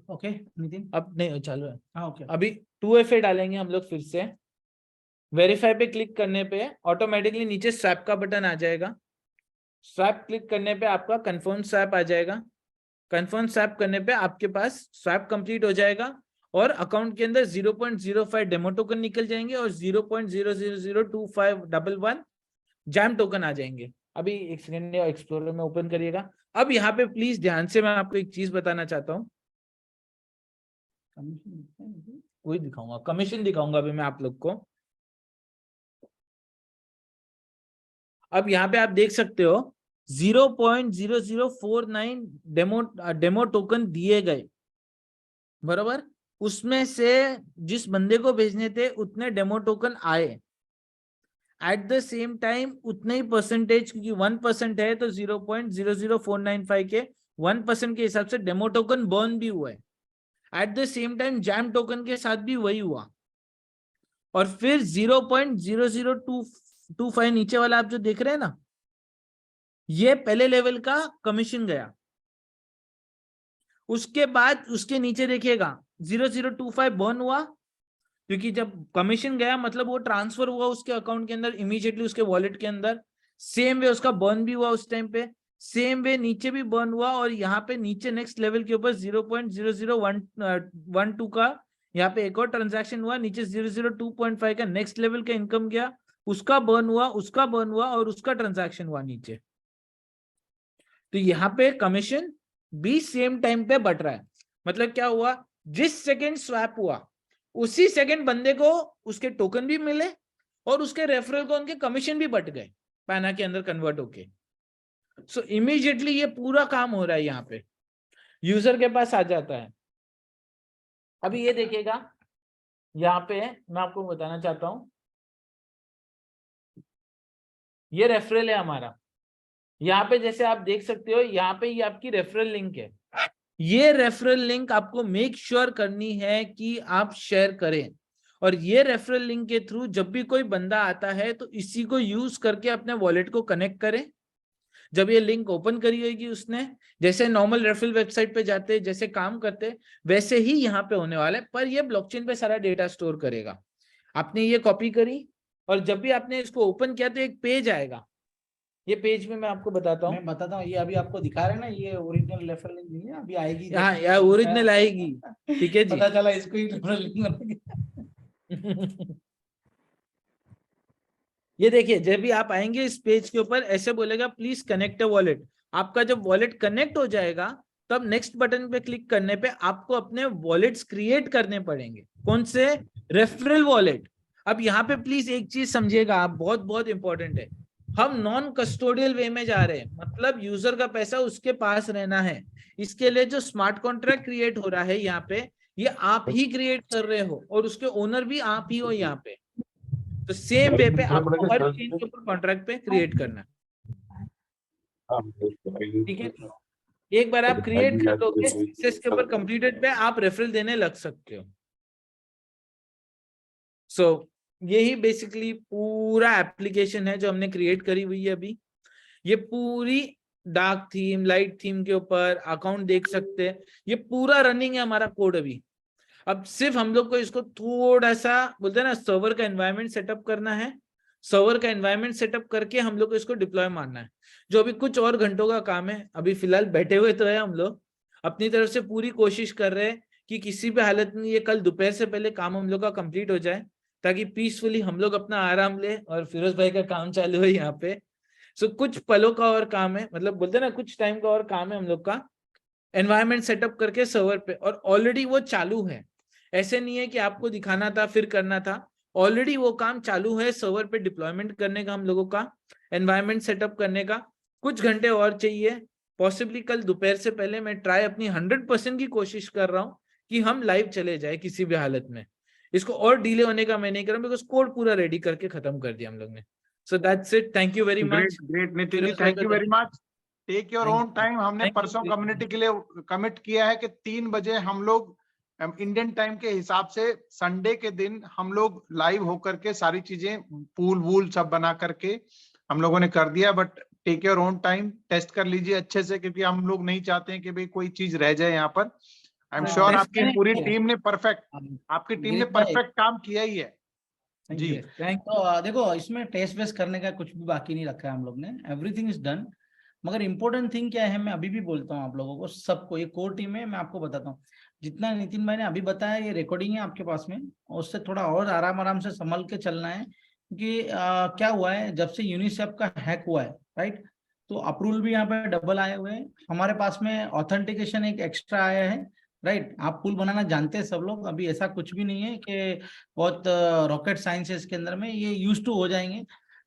ओके नितिन, अब नहीं चालू है। हाँ ओके, अभी 2FA डालेंगे हम लोग फिर से। वेरीफाई पे क्लिक करने पे ऑटोमेटिकली नीचे स्वैप का बटन आ जाएगा। स्वैप क्लिक करने पे आपका कंफर्म स्वैप आ जाएगा। कंफर्म स्वैप करने पे आपके पास स्वैप कंप्लीट हो जाएगा और अकाउंट के अंदर 0.05 डेमो टोकन निकल जाएंगे और 0.0002511 जैम टोकन आ जाएंगे। अभी एक सेकंड एक्सप्लोरर में ओपन करिएगा। अब यहाँ पे प्लीज ध्यान से मैं आपको एक चीज बताना चाहता हूँ, वही दिखाऊंगा, कमीशन दिखाऊंगा अभी मैं आप लोग को। अब यहाँ पे आप देख सकते हो 0.0049 डेमो टोकन दिए गए, बराबर। उसमें से जिस बंदे को भेजने थे उतने डेमो टोकन आए। एट द सेम टाइम उतने ही परसेंटेज, क्योंकि 1% है तो 0.00495 के 1% के हिसाब से डेमो टोकन बर्न भी हुआ है। At the same time jam token के साथ भी वही हुआ। और फिर 0.00225 नीचे वाला आप जो देख रहे हैं ना, ये पहले लेवल का कमीशन गया। उसके बाद उसके नीचे देखिएगा 0025 बर्न हुआ, क्योंकि जब कमीशन गया मतलब वो ट्रांसफर हुआ उसके अकाउंट के अंदर इमीडिएटली उसके वॉलेट के अंदर। सेम वे उसका बर्न भी हुआ उस टाइम पे, सेम वे नीचे भी बर्न हुआ। और यहाँ पे नीचे नेक्स्ट लेवल के ऊपर 0.00112 का यहाँ पे एक और ट्रांजैक्शन हुआ। नीचे 002.5 का नेक्स्ट लेवल का इनकम गया, उसका बर्न हुआ, उसका बर्न हुआ और उसका ट्रांजैक्शन हुआ नीचे। तो यहाँ पे कमीशन भी सेम टाइम पे बढ़ रहा है। मतलब क्या हुआ, जिस सेकेंड स्वैप हुआ उसी सेकंड बंदे को उसके टोकन भी मिले और उसके रेफरल को उनके कमीशन भी बढ़ गए पैना के अंदर कन्वर्ट होके। सो इमीडिएटली ये पूरा काम हो रहा है, यहाँ पे यूजर के पास आ जाता है। अभी ये देखिएगा, यहाँ पे मैं आपको बताना चाहता हूं, ये रेफरल है हमारा। यहाँ पे जैसे आप देख सकते हो, यहाँ पे ये आपकी रेफरल लिंक है। ये रेफरल लिंक आपको मेक श्योर करनी है कि आप शेयर करें। और ये रेफरल लिंक के थ्रू जब भी कोई बंदा आता है तो इसी को यूज करके अपने वॉलेट को कनेक्ट करें। जब ये लिंक ओपन करी होगी उसने, जैसे नॉर्मल रेफरल वेबसाइट पे जाते जैसे काम करते वैसे ही यहाँ पे होने वाला है, पर ये ब्लॉकचेन पे सारा डेटा स्टोर करेगा। आपने ये कॉपी करी और जब भी आपने इसको ओपन किया तो एक पेज आएगा। ये पेज में मैं आपको बताता हूँ, मैं बताता हूँ, ये अभी आपको दिखा रहे हैं ना, ये ओरिजिनल रेफरल लिंक नहीं है, अभी आएगी। हाँ यार ओरिजिनल आएगी, ठीक है जी। पता चला इसको ही रेफरल लिंक। ये देखिए, जब भी आप आएंगे इस पेज के ऊपर ऐसे बोलेगा प्लीज कनेक्ट अ वॉलेट। आपका जब वॉलेट कनेक्ट हो जाएगा तब नेक्स्ट बटन पे क्लिक करने पे आपको अपने वॉलेट्स क्रिएट करने पड़ेंगे। कौन से? Referral wallet. अब यहाँ पे प्लीज एक चीज समझिएगा आप, बहुत बहुत इंपॉर्टेंट है। हम नॉन कस्टोडियल वे में जा रहे हैं, मतलब यूजर का पैसा उसके पास रहना है। इसके लिए जो स्मार्ट कॉन्ट्रैक्ट क्रिएट हो रहा है यहाँ पे, ये आप ही क्रिएट कर रहे हो और उसके ओनर भी आप ही हो यहाँ पे। तो सेम वे पे आपको हर चीज के ऊपर कॉन्ट्रैक्ट पे क्रिएट करना है, ठीक है। एक बार आप क्रिएट कर दोगे सक्सेस के ऊपर कंप्लीटेड पे आप रेफरल देने लग सकते हो। सो यही बेसिकली पूरा एप्लीकेशन है जो हमने क्रिएट करी हुई है अभी। ये पूरी डार्क थीम, लाइट थीम के ऊपर अकाउंट देख सकते हैं। ये पूरा रनिंग है हमारा कोड अभी। अब सिर्फ हम लोग को इसको थोड़ा सा बोलते हैं ना, सर्वर का एनवायरनमेंट सेटअप करना है। सर्वर का एनवायरनमेंट सेटअप करके हम लोग को इसको डिप्लॉय मारना है, जो अभी कुछ और घंटों का काम है। अभी फिलहाल बैठे हुए तो है हम लोग, अपनी तरफ से पूरी कोशिश कर रहे हैं कि किसी भी हालत में ये कल दोपहर से पहले काम हम लोग का कंप्लीट हो जाए, ताकि पीसफुली हम लोग अपना आराम ले और फिरोज भाई का काम चालू है यहाँ पे। सो कुछ पलों का और काम है, मतलब बोलते हैं ना कुछ टाइम का और काम है हम लोग का, एनवायरनमेंट सेटअप करके सर्वर पे। और ऑलरेडी वो चालू है, ऐसे नहीं है कि आपको दिखाना था फिर करना था। ऑलरेडी वो काम चालू है, सर्वर पे डिप्लॉयमेंट करने का, हम लोगों का एनवायरनमेंट सेटअप करने का। कुछ घंटे और चाहिए, पॉसिबली कल दोपहर से पहले मैं ट्राई अपनी 100% की कोशिश कर रहा हूँ कि हम लाइव चले जाए किसी भी हालत में। इसको और डिले होने का मैं नहीं कर रहा, बिकॉज कोड पूरा रेडी करके खत्म कर दिया हम लोग ने। So that's it, thank you very much. Great Nitin ji, thank you very much. Take your own time. हमने परसों कम्युनिटी के लिए कमिट किया है कि 3 बजे हम लोग इंडियन टाइम के हिसाब से संडे के दिन हम लोग लाइव होकर के सारी चीजें पूल वूल सब बना करके हम लोगों ने कर दिया। But take your own time, test कर लीजिए अच्छे से, क्योंकि हम लोग नहीं चाहते हैं कि भाई कोई चीज रह जाए यहाँ पर। आई एम श्योर आपकी पूरी टीम ने आपकी टीम ने परफेक्ट काम किया ही है जी। तो देखो, इसमें टेस्ट बेस करने का कुछ भी बाकी नहीं रखा है हम लोग ने, एवरीथिंग इज डन। मगर इम्पोर्टेंट थिंग क्या है, मैं अभी भी बोलता हूँ आप लोगों को, सबको, ये कोर टीम है, मैं आपको बताता हूँ। जितना नितिन भाई ने अभी बताया, ये रिकॉर्डिंग है आपके पास में, और उससे थोड़ा और आराम आराम से संभल के चलना है। क्योंकि क्या हुआ है, जब से यूनिसेफ का हैक हुआ है, राइट, तो अप्रूवल भी यहाँ पे डबल आए हुए हैं। हमारे पास में ऑथेंटिकेशन एक एक्स्ट्रा आया है, राइट। आप पुल बनाना जानते हैं सब लोग, अभी ऐसा कुछ भी नहीं है कि बहुत रॉकेट साइंस है इसके अंदर में, ये यूज टू हो जाएंगे।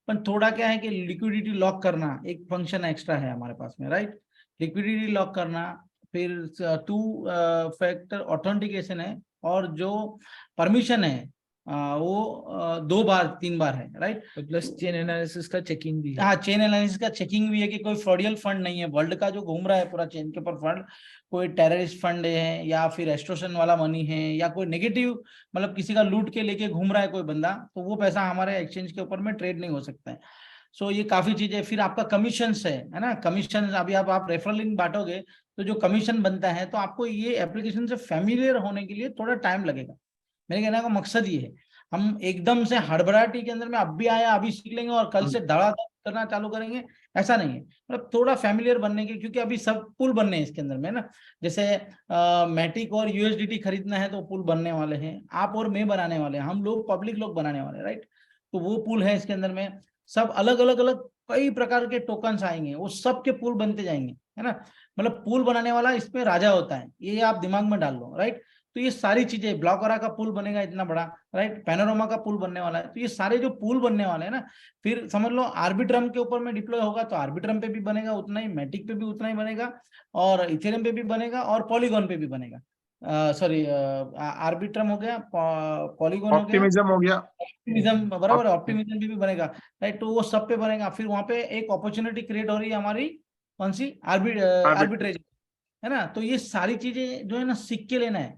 पर थोड़ा क्या है कि लिक्विडिटी लॉक करना एक फंक्शन एक्स्ट्रा है हमारे पास में, राइट। लिक्विडिटी लॉक करना, फिर 2 फैक्टर ऑथेंटिकेशन है, और जो परमिशन है वो 2 बार 3 बार है, राइट। प्लस चेन एनालिसिस का चेकिंग भी है। हाँ, चेन एनालिसिस का चेकिंग भी है कि कोई फ्रॉडियल फंड नहीं है वर्ल्ड का जो घूम रहा है पूरा चेन के ऊपर फंड, कोई टेररिस्ट फंड है या फिर एक्सटॉर्शन वाला मनी है या कोई नेगेटिव मतलब किसी का लूट के लेके घूम रहा है कोई बंदा, तो वो पैसा हमारे एक्सचेंज के ऊपर में ट्रेड नहीं हो सकता है। सो ये काफी चीजें। फिर आपका कमीशन है ना, कमीशन अभी आप रेफरल लिंक बांटोगे तो जो कमीशन बनता है, तो आपको ये एप्लीकेशन से फैमिलियर होने के लिए थोड़ा टाइम लगेगा। मेरे कहने का मकसद ये है, हम एकदम से हड़बड़ाहटी के अंदर में अब भी आया अभी सीख लेंगे और कल से धड़ाधड़ करना चालू करेंगे, ऐसा नहीं है। मतलब थोड़ा फैमिलियर बनने के, क्योंकि अभी सब पुल बनने हैं इसके अंदर में ना। जैसे मैटिक और यूएसडीटी खरीदना है तो पुल बनने वाले हैं, आप और मैं बनाने वाले हैं, हम लोग पब्लिक लोग बनाने वाले हैं, राइट। तो वो पुल है इसके अंदर में, सब अलग अलग अलग कई प्रकार के टोकन्स आएंगे, वो सब के पुल बनते जाएंगे, है ना। मतलब पुल बनाने वाला इसमें राजा होता है, ये आप दिमाग में डाल लो, राइट। तो ये सारी चीजें, ब्लॉकरा का पुल बनेगा इतना बड़ा, राइट, पैनोरमा का पुल बनने वाला है। तो ये सारे जो पुल बनने वाले हैं ना, फिर समझ लो आर्बिट्रम के ऊपर में डिप्लॉय होगा तो आर्बिट्रम पे भी बनेगा उतना ही, मैटिक पे भी उतना ही बनेगा, और इथेरियम पे भी बनेगा, और पॉलीगॉन पे भी बनेगा। सॉरी, आर्बिट्रम हो गया, पॉलीगॉन हो गया, ऑप्टिमिज्म हो गया, ऑप्टिमिज्म, बराबर है, ऑप्टिमिज्म भी बनेगा, राइट। तो वो सब पे बनेगा। फिर वहां पे एक अपॉर्चुनिटी क्रिएट हो रही है हमारी, कौन सी, आर्बिट्रेज, है ना। तो ये सारी चीजें जो है ना सीख के लेना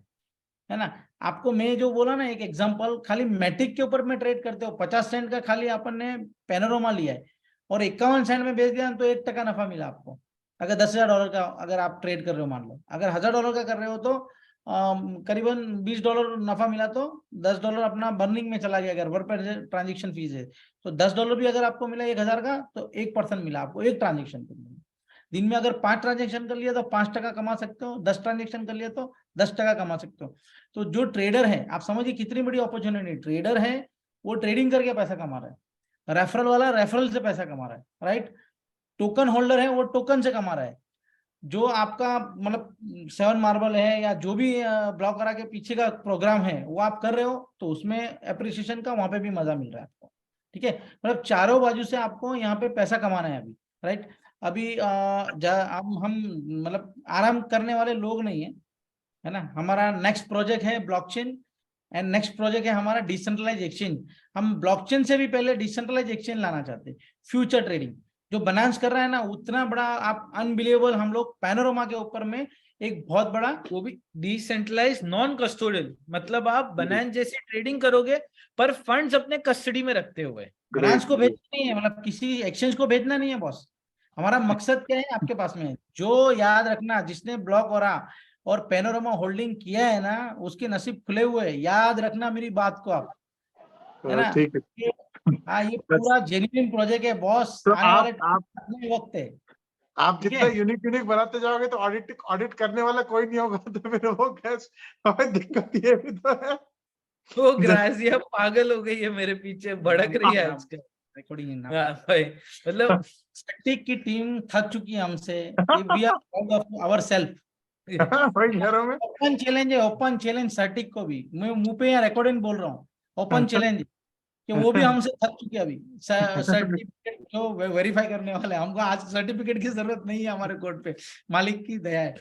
है ना। आपको मैं जो बोला ना एक एग्जांपल, खाली मैटिक के ऊपर में ट्रेड करते हो, 50 सेंट का खाली अपन ने पैनोरमा लिया है और 51 सेंट में बेच दिया तो 1% नफा मिला आपको। अगर $10,000 का अगर आप ट्रेड कर रहे हो, मान लो अगर $1,000 का कर रहे हो तो करीबन $20 नफा मिला, तो $10 अपना बर्निंग में चला गया। अगर पर ट्रांजेक्शन फीस है तो $10 भी अगर आपको मिला 1,000 का, तो 1% मिला आपको एक ट्रांजेक्शन पे। दिन में अगर 5 ट्रांजेक्शन कर लिया तो 5% कमा सकते हो, 10 ट्रांजेक्शन कर लिया तो 10% कमा सकते हो। तो जो ट्रेडर है, आप समझिए कितनी बड़ी अपॉर्चुनिटी, ट्रेडर है वो ट्रेडिंग करके पैसा कमा रहा है, रेफरल वाला रेफरल से पैसा कमा रहा है, राइट। टोकन होल्डर है वो टोकन से कमा रहा है। जो आपका मतलब 7 मार्बल है या जो भी ब्लॉक करा के पीछे का प्रोग्राम है वो आप कर रहे हो, तो उसमें एप्रिसिएशन का वहां पे भी मजा मिल रहा है आपको, ठीक है। मतलब चारों बाजू से आपको यहाँ पे पैसा कमाना है अभी, राइट। अभी हम मतलब आराम करने वाले लोग नहीं है ना। हमारा नेक्स्ट प्रोजेक्ट है ब्लॉकचेन, एंड नेक्स्ट प्रोजेक्ट है हमारा डिसेंट्रलाइज एक्सचेंज। हम ब्लॉकचेन से भी पहले डिसेंट्रलाइज एक्सचेंज लाना चाहते हैं। फ्यूचर ट्रेडिंग जो बनांस कर रहा है ना, उतना बड़ा आप अनबिलीवेबल, हम लोग पैनोरमा के ऊपर में एक बहुत बड़ा, वो भी डिसेंट्रलाइज नॉन कस्टोडियल, मतलब आप बनांस जैसी ट्रेडिंग करोगे पर फंड्स अपने कस्टडी में रखते हुए। बनांस को भेजना नहीं है, मतलब किसी एक्सचेंज को भेजना नहीं है बॉस। हमारा मकसद क्या है आपके पास में, जो याद रखना, जिसने ब्लॉक और पैनोरमा होल्डिंग किया है ना, उसके नसीब खुले हुए, याद रखना मेरी बात को आप, है ना। ठीक है। हाँ, ये पूरा जेन्युइन प्रोजेक्ट है बॉस, तो आने वाले आप अपने वक्त है। आप ठीक जितना है, यूनिक बनाते जाओगे तो ऑडिट करने वाला कोई नहीं होगा, तो फिर वो कैसे, हमें दिक्कत ये भी तो है। वो ग्राजिया पागल हो गई है मेरे पीछे, भड़क रही है आजकल। रिकॉर्डिंग हाँ भाई, मतलब सटीक की टीम थक चुकी है हमसे, we are proud of our self. वही घरों में ओपन चैलेंज है, ओपन चैलेंज सटीक को भी, मैं मुंह पे या रिकॉर्डिंग बोल रहा हूँ, ओपन चैलेंज कि वो भी हमसे थक चुके अभी। सर्टिफिकेट जो वेरीफाई करने वाले, हमको आज सर्टिफिकेट की जरूरत नहीं है हमारे कोड पे, मालिक की दया है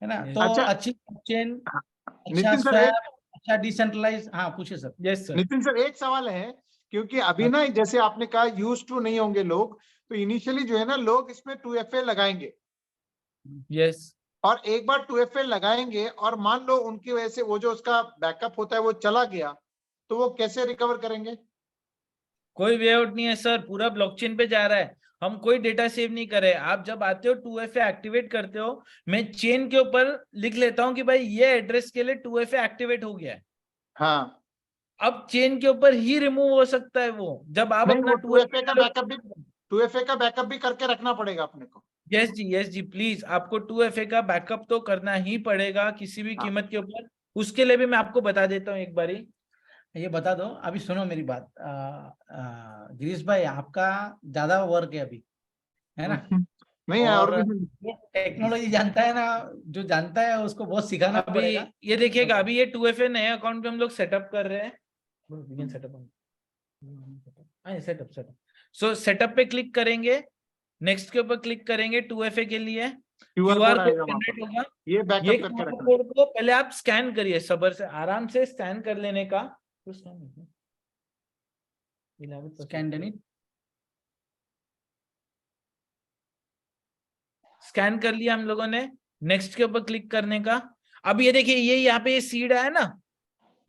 ना। तो अच्छा अच्छी चेन, अच्छा नितिन सर, स्वैप, अच्छा डिसेंट्रलाइज। हाँ पूछिए sir. Yes sir. Nitin sir एक सवाल है, क्योंकि अभी ना जैसे आपने कहा यूज टू नहीं होंगे लोग, तो इनिशियली जो है ना लोग इसमें 2FA लगाएंगे, यस, और एक बार 2FA लगाएंगे और मान लो उनकी वजह से वो जो उसका बैकअप होता है वो चला गया, तो वो कैसे रिकवर करेंगे? कोई वे आउट नहीं है सर, पूरा ब्लॉकचेन पे जा रहा है। हम कोई डेटा सेव नहीं कर रहे। आप जब आते हो 2FA एक्टिवेट करते हो, मैं चेन के ऊपर लिख लेता हूँ कि भाई ये एड्रेस के लिए 2FA एक्टिवेट हो गया है। हाँ, अब चेन के ऊपर ही रिमूव हो सकता है वो, जब आप नहीं अपना वो 2FA का 2FA। बैकअप भी 2FA का बैकअप भी करके रखना पड़ेगा अपने को। यस जी प्लीज, आपको 2FA का बैकअप तो करना ही पड़ेगा किसी भी हाँ, कीमत के ऊपर। उसके लिए भी मैं आपको बता देता हूँ एक बारी। ये बता दो, अभी सुनो मेरी बात, गिरीश भाई आपका ज्यादा वर्क है अभी, है ना। नहीं है और और भी। टेक्नोलॉजी जानता है ना, जो जानता है उसको बहुत सिखाना अभी पड़ेगा। ये देखिएगा, अभी ये 2FA नए अकाउंट पे हम लोग सेटअप कर रहे हैं। सेटअप सेटअप सो सेटअप पे क्लिक करेंगे, नेक्स्ट के ऊपर क्लिक करेंगे 2FA के लिए, क्यूआर क्यूआर कोड कोड आएगा वहां जनरेट पर, होगा। ये ये बैकअप करके क्यूआर रखना। कोड को पहले आप स्कैन करिए, सब्र से आराम से स्कैन कर लेने का। Scan done it. स्कैन कर लिया हम लोगों ने, नेक्स्ट के ऊपर क्लिक करने का। अब ये देखिए, ये यहाँ पे ये सीड है ना,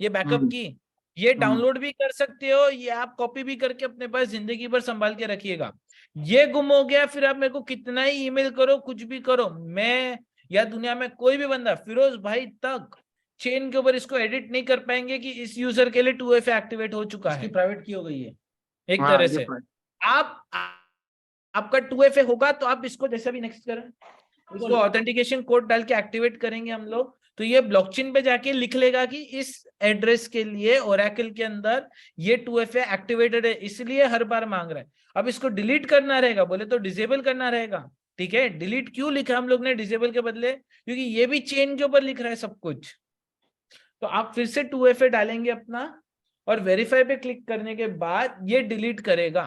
ये बैकअप की, ये डाउनलोड भी कर सकते हो, ये आप कॉपी भी करके अपने पास जिंदगी भर संभाल के रखिएगा। ये गुम हो गया, फिर आप मेरे को कितना ही ईमेल करो, कुछ भी करो, मैं या दुनिया में कोई भी बंदा, फिरोज भाई तक चेन के ऊपर इसको एडिट नहीं कर पाएंगे कि इस यूजर के लिए 2FA एक्टिवेट हो चुका है। प्राइवेट की हो गई है एक तरह से आपका 2FA होगा तो आप इसको जैसे भी नेक्स्ट करें, इसको ऑथेंटिकेशन कोड डाल के एक्टिवेट करेंगे हम लोग, तो ये ब्लॉकचेन पे जाके लिख लेगा कि इस एड्रेस के लिए ओरेकल के अंदर ये 2FA एक्टिवेटेड है, इसलिए हर बार मांग रहा है। अब इसको डिलीट करना रहेगा, बोले तो डिसेबल करना रहेगा। ठीक है, डिलीट क्यों लिखा हम लोग ने डिसेबल के बदले, क्योंकि ये भी चेन के ऊपर लिख रहा है सब कुछ। तो आप फिर से 2FA डालेंगे अपना, और वेरीफाई पे क्लिक करने के बाद ये डिलीट करेगा।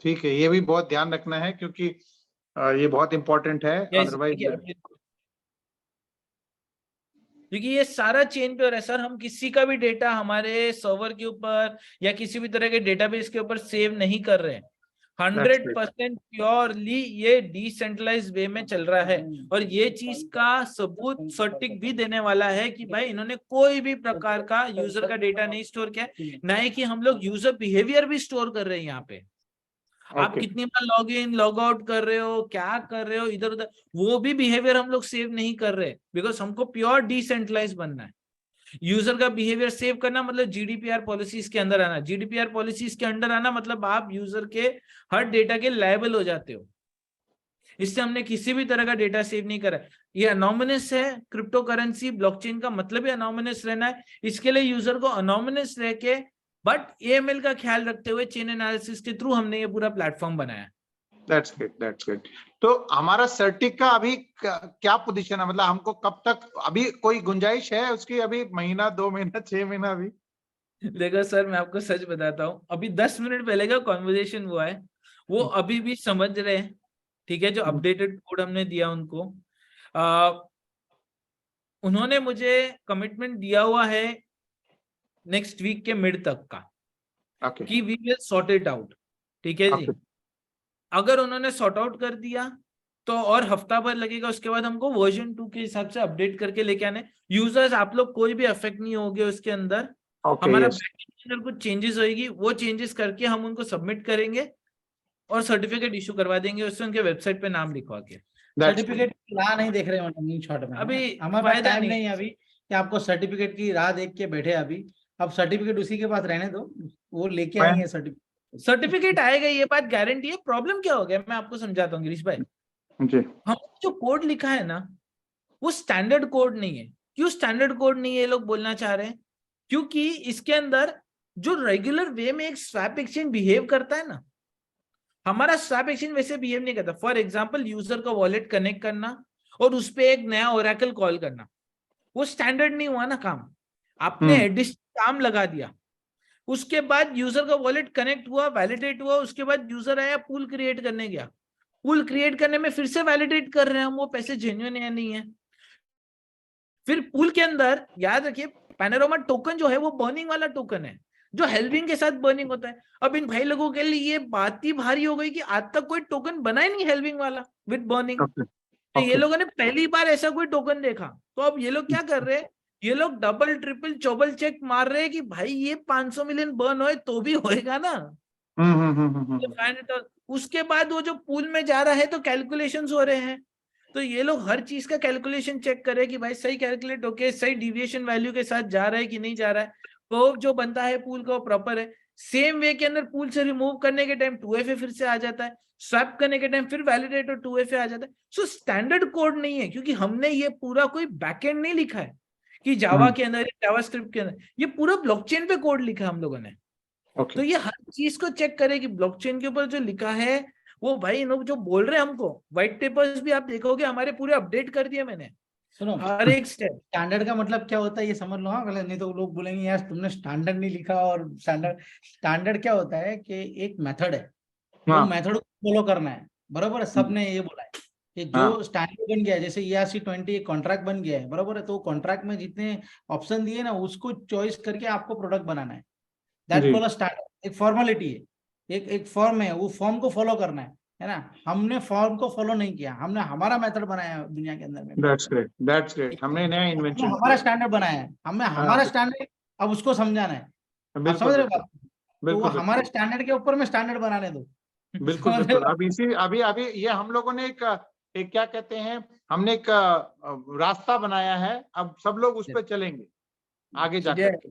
ठीक है, ये भी बहुत ध्यान रखना है क्योंकि ये बहुत इंपॉर्टेंट है, अदरवाइज। क्योंकि ये सारा चेन पे हो रहा है सर, हम किसी का भी डेटा हमारे सर्वर के ऊपर या किसी भी तरह के डेटाबेस के ऊपर सेव नहीं कर रहे हैं। 100% प्योरली ये डिसेंट्रलाइज वे में चल रहा है, और ये चीज का सबूत सर्टिक भी देने वाला है कि भाई इन्होंने कोई भी प्रकार का यूजर का डेटा नहीं स्टोर किया, ना ही कि हम लोग यूजर बिहेवियर भी स्टोर कर रहे हैं यहाँ पे। आप कितनी बार लॉग इन लॉग आउट कर रहे हो, क्या कर रहे हो इधर उधर, वो भी बिहेवियर हम लोग सेव नहीं कर रहे, बिकॉज हमको प्योर डिसेंट्रलाइज बनना है। यूजर का बिहेवियर सेव करना मतलब जीडीपीआर पॉलिसीज के अंदर आना, जीडीपीआर पॉलिसीज के अंडर आना मतलब आप यूजर के हर डेटा के लायबल हो जाते हो। इससे हमने किसी भी तरह का डेटा सेव नहीं करा। ये अनोनिमस है, क्रिप्टो करेंसी ब्लॉकचेन का मतलब ही अनोनिमस रहना है, इसके लिए यूजर को अनोनिमस रह के बट AML का ख्याल रखते हुए चेन एनालिसिस के थ्रू हमने ये पूरा प्लेटफॉर्म बनाया। That's good. तो हमारा सर्टिक का अभी क्या पोजीशन है, मतलब हमको कब तक, अभी कोई गुंजाइश है उसकी, अभी महीना 2 महीना 6 महीना अभी? देखो सर, मैं आपको सच बताता हूँ, अभी 10 मिनट पहले का कॉन्वर्जेशन हुआ है, वो अभी भी समझ रहे हैं। ठीक है, जो अपडेटेड कोड हमने दिया उनको, उन्होंने मुझे कमिटमेंट दिया हुआ है नेक्स्ट वीक के मिड तक का, कि we will sort it out. ठीक है जी, अगर उन्होंने सॉर्ट आउट कर दिया तो और हफ्ता भर लगेगा, उसके बाद हमको वर्जन 2 के हिसाब से अपडेट करके लेके आने। यूजर्स आप लोग कोई भी अफेक्ट नहीं होगे उसके अंदर, हमारा बैकएंड के अंदर कुछ चेंजेस होगी, वो चेंजेस करके हम उनको सबमिट करेंगे और सर्टिफिकेट इशू करवा देंगे उससे, उनके वेबसाइट पे नाम लिखवा के। सर्टिफिकेट की राह नहीं देख रहे हो शॉर्ट में, अभी हमारे पास टाइम नहीं है अभी कि आपको सर्टिफिकेट की राह देख के बैठे। अभी अब सर्टिफिकेट उसी के पास रहने दो, वो लेके आएंगे सर्टिफिकेट आएगा, ये बात गारंटी है। प्रॉब्लम क्या हो गया मैं आपको समझाता हूँ गिरीश भाई। हम जो कोड लिखा है ना, वो स्टैंडर्ड कोड नहीं है। क्यों स्टैंडर्ड कोड नहीं है ये लोग बोलना चाह रहे हैं? क्योंकि इसके अंदर जो रेगुलर वे में एक स्वैप एक्सचेंज बिहेव करता है ना, हमारा स्वैप एक्सचेंज वैसे बिहेव नहीं करता। फॉर एग्जांपल, यूजर का वॉलेट कनेक्ट करना और उस पे एक नया ओरेकल कॉल करना, वो स्टैंडर्ड नहीं हुआ ना काम। आपने एडिशनल काम लगा दिया, उसके बाद यूजर का वॉलेट कनेक्ट हुआ, वैलिडेट हुआ, उसके बाद यूजर आया पूल क्रिएट करने गया, पूल क्रिएट करने में फिर से वैलिडेट कर रहे हैं हम वो पैसे जेन्युइन है या नहीं है। फिर पूल के अंदर याद रखिए, पैनोरामा टोकन जो है वो बर्निंग वाला टोकन है, जो हेल्विंग के साथ बर्निंग होता है। अब इन भाई लोगों के लिए ये बात ही भारी हो गई कि आज तक कोई टोकन बना ही नहीं हेल्विंग वाला विद बर्निंग। तो ये लोगों ने पहली बार ऐसा कोई टोकन देखा, तो अब ये लोग क्या कर रहे हैं, ये लोग डबल ट्रिपल चौबल चेक मार रहे हैं कि भाई ये 500 मिलियन बर्न होए तो भी होएगा ना। उसके बाद वो जो पूल में जा रहा है तो कैलकुलेशंस हो रहे हैं, तो ये लोग हर चीज का कैलकुलेशन चेक करे कि भाई सही कैलकुलेट होके सही डिविएशन वैल्यू के साथ जा रहा है कि नहीं जा रहा है, तो जो बनता है पूल का प्रॉपर है। सेम वे के अंदर पूल से रिमूव करने के टाइम 2FA फिर से आ जाता है, स्वैप करने के टाइम फिर वैलिडेट और 2FA आ जाता है। सो स्टैंडर्ड कोड नहीं है, क्योंकि हमने ये पूरा कोई बैकएंड नहीं लिखा है कि जावा के अंदर, जावास्क्रिप्ट के अंदर, ये पूरा ब्लॉकचेन पे कोड लिखा है हम लोगों ने। तो ये हर चीज को चेक करे कि ब्लॉकचेन के ऊपर जो लिखा है वो भाई इन लोग जो बोल रहे हैं हमको, व्हाइट पेपर्स भी आप देखोगे हमारे पूरे अपडेट कर दिए मैंने, सुनो, हर एक स्टेप। स्टैंडर्ड का मतलब क्या होता है ये समझ लो। हाँ, गलत नहीं तो लोग बोलेंगे यार तुमने स्टैंडर्ड नहीं लिखा। और स्टैंडर्ड क्या होता है कि एक मेथड है, वो हाँ मेथड को फॉलो करना है। बरोबर है, सबने ये बोला है कि हाँ जो स्टैंडर्ड बन गया है, जैसे ERC-20 एक कॉन्ट्रैक्ट बन गया है, बरोबर है, तो कॉन्ट्रैक्ट में जितने ऑप्शन दिए ना उसको चॉइस करके आपको प्रोडक्ट बनाना है। दैट जी कॉल स्टैंडर्ड। एक फॉर्मेलिटी है, एक फॉर्म है, वो फॉर्म को फॉलो करना है ना। हमने फॉर्म को फॉलो नहीं किया, हमने हमारा मेथड बनाया है दुनिया के अंदर में काम करने दैट्स का। ग्रेट, हमने नया हमने इन्वेंशन हमारा किया। स्टैंडर्ड बनाया है, हमने हाँ हमारा स्टैंडर्ड अब उसको समझाना है। आप बिल्कुल समझ रहे हो बिल्कुल बात? तो वो बिल्कुल हमारे बिल्कुल स्टैंडर्ड के ऊपर में स्टैंडर्ड बनाने दो। बिल्कुल समझ रहे बिल्कुल। हो? अब इसी अभी अभी ये हम लोगों ने एक क्या कहते हैं, हमने एक रास्ता बनाया है, अब सब लोग उस पर चलेंगे आगे जा ये करके।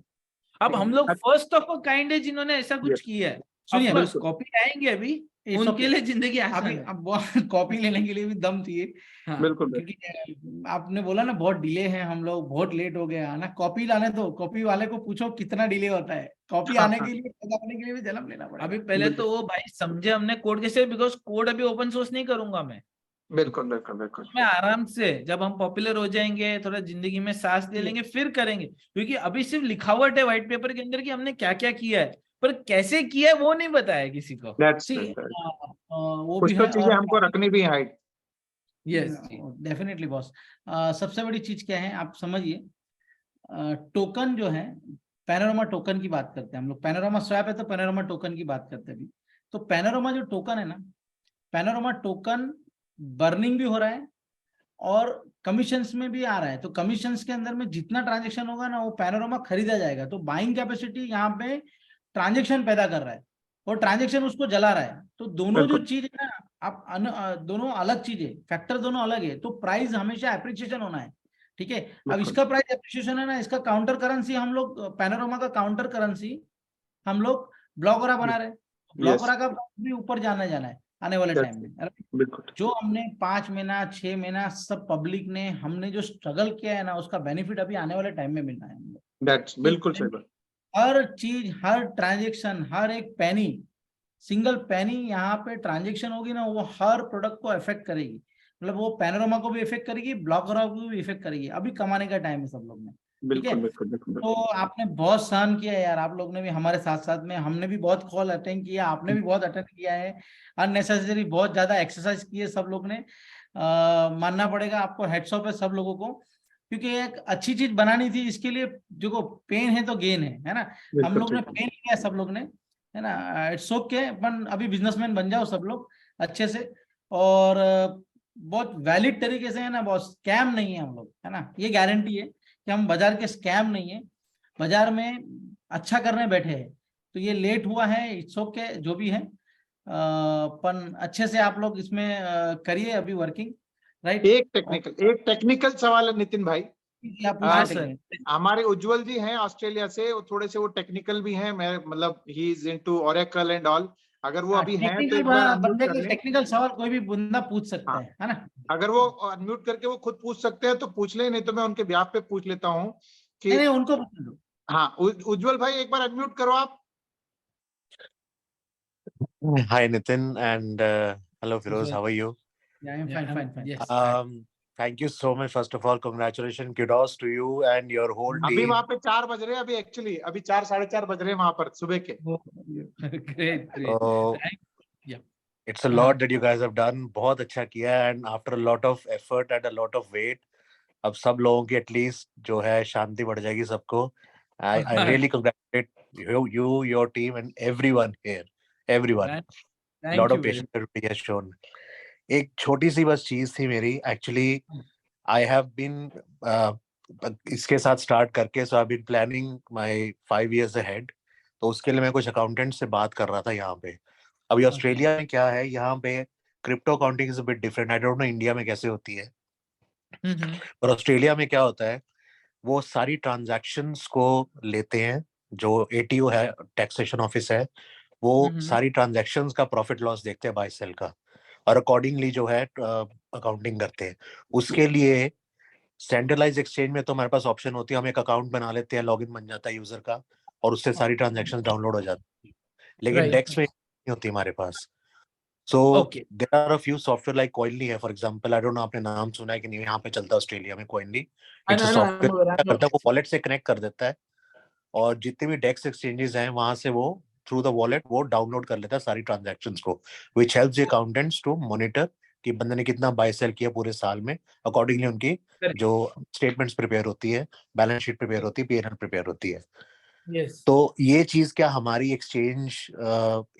अब हम लोग फर्स्ट ऑफ अ काइंड है जिन्होंने ऐसा कुछ यस, किया है। सुनिए, ऑफ कोर्स बिल्कुल कॉपी आएंगे अभी, इट्स उनके ओके। लिए जिंदगी अभी आसान है। अब कॉपी लेने के लिए भी दम चाहिए। हाँ बिल्कुल बिल्कुल। क्योंकि आपने बोला ना बहुत डिले है, हम लोग बहुत लेट हो गया ना। कॉपी लाने दो, कॉपी वाले को पूछो कितना डिले होता है। कॉपी हाँ आने हाँ के लिए पता करने के लिए भी जन्म लेना अभी पड़ेगा। पहले बिल्कुल तो वो भाई समझे हमने कोड कैसे, बिकॉज कोड अभी ओपन सोर्स नहीं करूंगा मैं। बिल्कुल बिल्कुल बिल्कुल मैं आराम से जब हम पॉपुलर हो जाएंगे, थोड़ा जिंदगी में सांस ले लेंगे, फिर करेंगे। क्योंकि अभी सिर्फ लिखावट है व्हाइट पेपर के अंदर कि हमने क्या क्या किया है, पर कैसे किया है वो नहीं बताया किसी को। That's see right. वो कुछ भी तो है। चीजें और हमको रखनी भी है हाइट। यस जी। Definitely boss. सबसे बड़ी चीज क्या है आप समझिए। टोकन जो है, पैनोरामा टोकन की बात करते हैं हम लोग। पैनोरामा स्वैप है तो पैनोरामा टोकन की बात करते हैं अभी। तो पैनोरामा जो टोकन है ना, पैनोरामा टोकन बर्निंग भी हो रहा है और कमीशंस में भी आ रहा है। तो कमीशंस के अंदर में जितना ट्रांजेक्शन होगा ना वो पैनोरामा खरीदा जाएगा। तो बाइंग कैपेसिटी यहाँ पे ट्रांजेक्शन पैदा कर रहा है और ट्रांजेक्शन उसको जला रहा है। तो दोनों जो बिल्कुल चीज है ना, आप दोनों अलग चीजें, फैक्टर दोनों अलग है। तो प्राइस हमेशा अप्रिसिएशन होना है। ठीक है। अब बिल्कुल इसका प्राइस अप्रिसिएशन है ना, इसका काउंटर करेंसी हम लोग, पैनोरामा का काउंटर करेंसी हम लोग ब्लॉकरा बना रहे हैं। यस ब्लॉकरा का भी ऊपर जाना है आने वाले टाइम दैट्स में। बिल्कुल जो हमने 5 महीना 6 महीना सब पब्लिक ने हमने जो स्ट्रगल किया है ना, उसका बेनिफिट अभी आने वाले टाइम में मिलना है हम लोग। दैट्स बिल्कुल सही बात। हर चीज, हर ट्रांजेक्शन, हर एक पैनी, सिंगल पैनी यहाँ पे ट्रांजेक्शन होगी ना, वो हर प्रोडक्ट को इफेक्ट करेगी। मतलब वो पैनोरामा को भी इफेक्ट करेगी, ब्लॉकरा को भी इफेक्ट करेगी। अभी कमाने का टाइम है सब लोग में। ठीक है। बिल्कुल बिल्कुल बिल्कुल तो आपने बहुत सहन किया है यार, आप लोग ने भी हमारे साथ साथ में, हमने भी बहुत कॉल अटेंड किया, आपने भी बहुत अटेंड किया है। अननेसेसरी बहुत ज्यादा एक्सरसाइज की है सब लोग ने। मानना पड़ेगा आपको, हेड्स ऑफ है सब लोगों को। क्योंकि एक अच्छी चीज बनानी थी, इसके लिए जो पेन है तो गेन है ना। हम बिल्कुल लोग ने ठीक है। पेन लिया है सब लोग ने, है ना। इट्स ओके, अपन अभी बिजनेसमैन बन जाओ सब लोग अच्छे से। और बहुत वैलिड तरीके से, है ना बॉस, स्कैम नहीं है हम लोग, है ना। ये गारंटी है कि हम बाजार के स्कैम नहीं है, बाजार में अच्छा करने बैठे हैं। तो ये लेट हुआ है, इट्स ओके जो भी है। अपन अच्छे से आप लोग इसमें करिए अभी वर्किंग, राइट। और एक टेक्निकल सवाल है नितिन भाई। आप पूछ हाँ आ, सकते सर। हैं। हमारे उज्जवल जी हैं ऑस्ट्रेलिया से, वो थोड़े से वो टेक्निकल भी हैं, मैं मतलब he is into Oracle and all. अगर वो हाँ, अभी हैं तो टेक्निकल एक बार अनम्यूट बंदे कर के लें। टेक्निकल सवाल कोई भी बंदा पूछ सकता हाँ, है ना। अगर वो अनम्यूट करके वो खुद पूछ सकते हैं तो पूछ लें, नहीं तो मैं उनके ब्याह पे पूछ लेता हूँ कि। नहीं नहीं, उनको पूछ लो। हाँ उज्जवल भाई एक बार अनम्यूट करो आप। Hi Nitin and hello Firoz, Usual. how are you? Yeah, I'm fine, fine, fine. Yes. Thank you so much. First of all, congratulations, kudos to you and your whole अभी वहां team. पे 4 बज रहे हैं, अभी actually अभी 4 साढ़े 4 बज रहे हैं वहां पर सुबह के। Great, great. So Yeah. it's a lot that you guys have done. बहुत अच्छा किया and after a lot of effort and a lot of wait, अब सब लोगों की एटलीस्ट जो है शांति बढ़ जाएगी सबको. I really congratulate you, your team and everyone here. Everyone. Thank Lot you of very patience everybody has shown. एक छोटी सी बस चीज थी मेरी एक्चुअली. आई हैव बीन इसके साथ स्टार्ट करके so I been planning my 5 years ahead. तो उसके लिए मैं कुछ अकाउंटेंट से बात कर रहा था यहाँ पे. अभी ऑस्ट्रेलिया में क्या है, यहाँ पे crypto accounting is a bit different. I don't know India में कैसे होती है, much. पर ऑस्ट्रेलिया में क्या होता है, वो सारी ट्रांजैक्शंस को लेते हैं. जो एटीओ है, टैक्सेशन ऑफिस है, वो सारी ट्रांजैक्शंस का प्रॉफिट लॉस देखते हैं बाय सेल का, और अकॉर्डिंगली जो है अकाउंटिंग करते हैं. उसके लिए सेंट्रलाइज एक्सचेंज में तो हमारे पास ऑप्शन होती है, हम एक अकाउंट बना लेते हैं, लॉगिन बन जाता है यूजर का और उससे सारी ट्रांजैक्शंस डाउनलोड हो जाती है. लेकिन Right. डेक्स में नहीं होती हमारे पास. So Okay. there are a few software like Coinly है, for example, I don't know आपने नाम सुना है कि नहीं, यहाँ पे चलता है ऑस्ट्रेलिया में Coinly. I It's know, a I know, I'm software aware, क्या करता है, वो वॉलेट से कनेक्ट कर देता है और जितने भी डेक्स एक्सचेंजेस हैं वहां से वो थ्रू द वॉलेट वो डाउनलोड कर लेता है सारी ट्रांजैक्शंस को, which helps the accountants to monitor कि बंदे ने कितना बाय सेल किया पूरे साल में, अकॉर्डिंगली उनकी Correct. जो स्टेटमेंट्स प्रिपेयर होती है, बैलेंस शीट प्रिपेयर होती है, P&L प्रिपेयर होती है. Yes. तो ये चीज क्या हमारी एक्सचेंज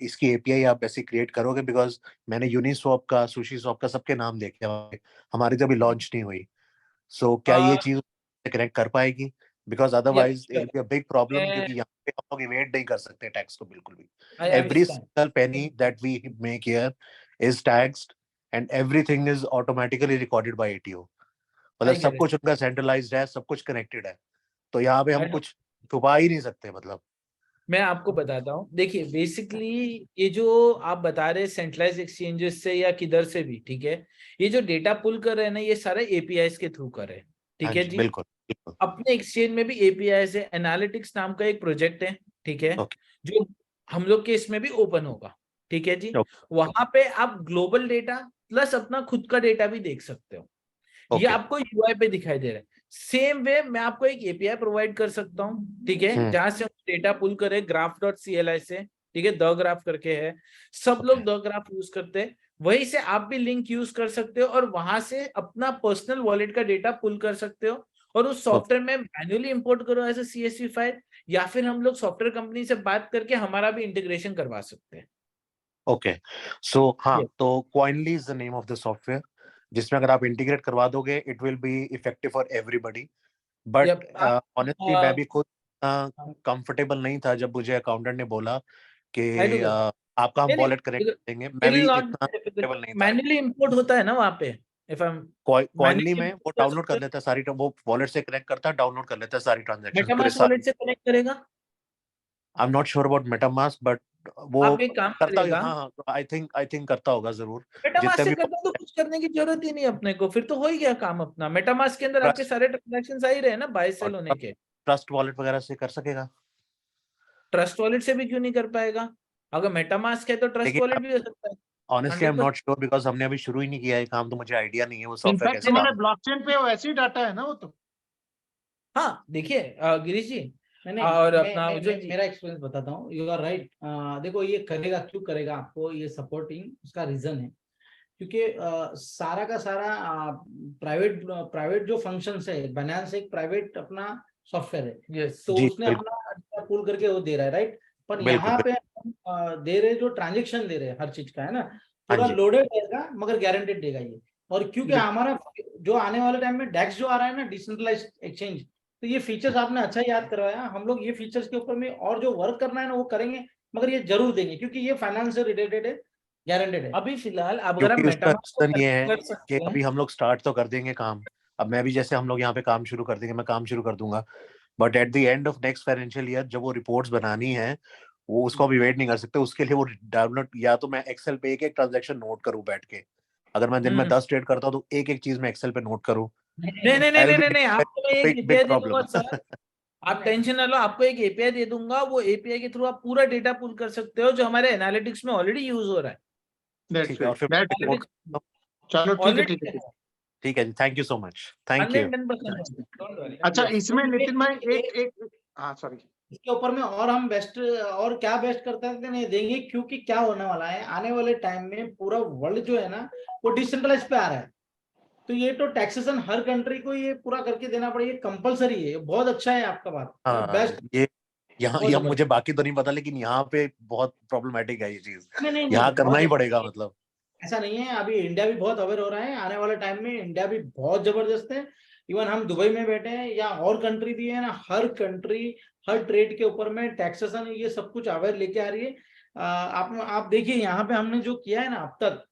इसकी एपीआई आप ऐसे क्रिएट करोगे? बिकॉज मैंने यूनिस्वैप का, सुशी स्वैप का सबके नाम देखे हैं, हमारी तो अभी लॉन्च नहीं हुई. सो क्या ये चीज कनेक्ट कर पाएगी? Because Yeah, otherwise it sure. Will be a big problem, मैं क्योंकि यहाँ पे हम लोग इवेट नहीं कर सकते टैक्स को बिल्कुल भी. I every understand. Single penny that we make here is taxed and everything is automatically recorded by ATO. मतलब I सब get it. कुछ उनका सेंट्रलाइज्ड है, सब कुछ कनेक्टेड है, तो यहाँ पे I हम know. कुछ छुपा ही नहीं सकते. मतलब मैं आपको बताता हूँ, देखिए बेसिकली ये जो आप बता रहे सेंट्रलाइज एक्सचेंजेस से या किधर से भी, ठीक है, ये जो डेटा पुल कर रहे हैं ना, ये सारे एपीआईज के थ्रू कर रहे हैं, हाँ ठीक है जी, जी. बिल्कुल बिल्कुल. अपने एक्सचेंज में भी एपीआई है, एनालिटिक्स नाम का एक प्रोजेक्ट है, ठीक है, ओके जो हम लोग के इसमें भी ओपन होगा, ठीक है जी. ओके वहां पे आप ग्लोबल डेटा प्लस अपना खुद का डेटा भी देख सकते हो. ये ओके. आपको यूआई पे दिखाई दे रहा है. सेम वे मैं आपको एक एपीआई प्रोवाइड कर सकता हूँ, ठीक है, जहां से हम डेटा पुल करे graph.cli से, ठीक है, द ग्राफ करके है, सब लोग द ग्राफ यूज करते हैं, वहीं से आप भी लिंक यूज कर सकते हो और वहां से अपना पर्सनल वॉलेट का डेटा पुल कर सकते हो और उस सॉफ्टवेयर में मैन्युअली इंपोर्ट करो एज ए CSV फाइल, या फिर हम लोग सॉफ्टवेयर कंपनी से बात करके हमारा भी इंटीग्रेशन करवा सकते हैं. ओके. सो हाँ, Yes. तो Coinly is the name of the software, जिसमें अगर आप इंटीग्रेट करवा दोगे it will be effective for everybody. But Yep. Honestly मैं भी खुद कंफर्टेबल नहीं था जब मुझे अकाउंटेंट ने बोला कि I do that. आपका हम नहीं वॉलेट नहीं, कनेक्ट करेंगे. मैं भी इतना कंफर्टेबल नहीं था. मैन्युअली इंपोर्ट होता है ना वहां पे. If I am Coinly manually में वो इंपोर्ट कर डाउनलोड सकते कर हैं. लेता है सारी, वो वॉलेट से कनेक्ट करता है, डाउनलोड कर लेता है सारी ट्रांजैक्शंस पूरे मेटामास्क साल. वॉलेट से कनेक्ट करेगा. I am not sure about MetaMask, but वो आप एक काम करता करेगा, हाँ हाँ, आई थिंक करता होगा जरूर. मेटामास्क जितने से भी करना तो कुछ करने की जरूरत ही नहीं अपने को, फिर तो हो ही गया काम अपना. मेटामास्क के अंदर आपके ट्रस्ट सारे ट्रांजैक्शंस आ ही रहे ना बाय सेल होने के. ट्रस्ट वॉलेट वगैरह से कर सकेगा. ट्रस्ट वॉलेट से भी क्यों नहीं कर पाएगा? अगर मेटामास्क है तो ट्रस्ट लेकिन वॉलेट भी हो सकता है. Honestly I am 100%. Not sure, because हमने अभी शुरू ही नहीं किया है काम, तो मुझे आइडिया नहीं है वो सॉफ्टवेयर इनफैक्ट कैसे हमारे काम. ब्लॉकचेन पे वैसे ही डाटा है ना वो तो. हाँ देखिए गिरीश जी नहीं, और मैं, अपना मैं, उज्जवल मैं, जी, मेरा एक्सपीरियंस बताता हूँ. You are right. देखो ये करेगा, क्यों करेगा आपको ये सपोर्टिंग, उसका रीजन है क्योंकि सारा का सारा प्राइवेट जो फंक्शंस है, बाइनेंस एक प्राइवेट अपना सॉफ्टवेयर है, यस तो जी उसने बिल्कुल अपना पुल करके वो दे रहा है, राइट. पर बिल्कुल यहाँ पे बिल्कुल. हम दे रहे जो ट्रांजेक्शन दे रहे हैं हर चीज का, है ना, हाँ पूरा जी लोडेड रहेगा मगर गारंटेड देगा ये. और क्योंकि हमारा जो आने वाले टाइम में डेक्स जो आ रहा है ना, डिसेंट्रलाइज्ड एक्सचेंज, तो ये फीचर्स आपने अच्छा याद करवाया. हम लोग ये फीचर्स के ऊपर में और जो वर्क करना है ना वो करेंगे, मगर ये जरूर देंगे क्योंकि ये फाइनेंस से रिलेटेड है, गारंटेड है. अभी फिलहाल अब अगर आप क्योंकि उसका मेटामास्क को रीजन ये है कर कि सकते हैं. अभी हम लोग स्टार्ट तो कर देंगे काम. अब मैं भी जैसे हम लोग यहाँ पे काम शुरू कर देंगे, मैं काम शुरू कर दूंगा, but at the end of next financial year जब वो रिपोर्ट्स बनानी है, वो उसको अभी वेट नहीं कर सकते. उसके लिए वो डाउनलोड, या तो मैं एक्सेल पे एक एक ट्रांजेक्शन नोट करूँ बैठ के, अगर मैं दिन में 10 ट्रेड करता हूँ तो एक एक चीज मैं एक्सेल पे नोट करूँ. नहीं नहीं नहीं आई विल नहीं बी नहीं, आपको मैं एक बिग एपीआई दे प्रॉब्लम. दूंगा सर, आप टेंशन ना लो. आपको एक एपीआई दे दूंगा, वो एपीआई के थ्रू आप पूरा डेटा पुल कर सकते हो जो हमारे एनालिटिक्स में ऑलरेडी यूज हो रहा है. ठीक है, और फिर That's चलो ठीक है ठीक है. ठीक है जी. Thank you so much. Thank you. 110%. अच्छा इसमें नितिन भाई एक हाँ सॉरी, इसके ऊपर में और हम बेस्ट और क्या बेस्ट करते हैं नहीं देंगे, क्योंकि क्या होने वाला है आने वाले टाइम में, पूरा वर्ल्ड जो है ना वो डिसेंट्रलाइज पे आ रहा है. तो ये तो टैक्सेशन हर कंट्री को ये पूरा करके देना पड़ेगा, कंपलसरी है. बहुत अच्छा है आपका बात, हाँ बेस्ट. ये यहाँ बहुत मुझे बाकी तो नहीं पता, लेकिन यहाँ पे बहुत प्रॉब्लमेटिक है ये चीज. नहीं यहाँ करना बहुत ही पड़ेगा. मतलब ऐसा नहीं है. अभी इंडिया भी बहुत अवेयर हो रहा है, आने वाले टाइम में इंडिया भी बहुत जबरदस्त है. इवन हम दुबई में बैठे हैं या और कंट्री भी है ना, हर कंट्री हर ट्रेड के ऊपर में टैक्सेशन ये सब कुछ अवेयर लेके आ रही है. आप देखिए यहाँ पे हमने जो किया है ना अब तक,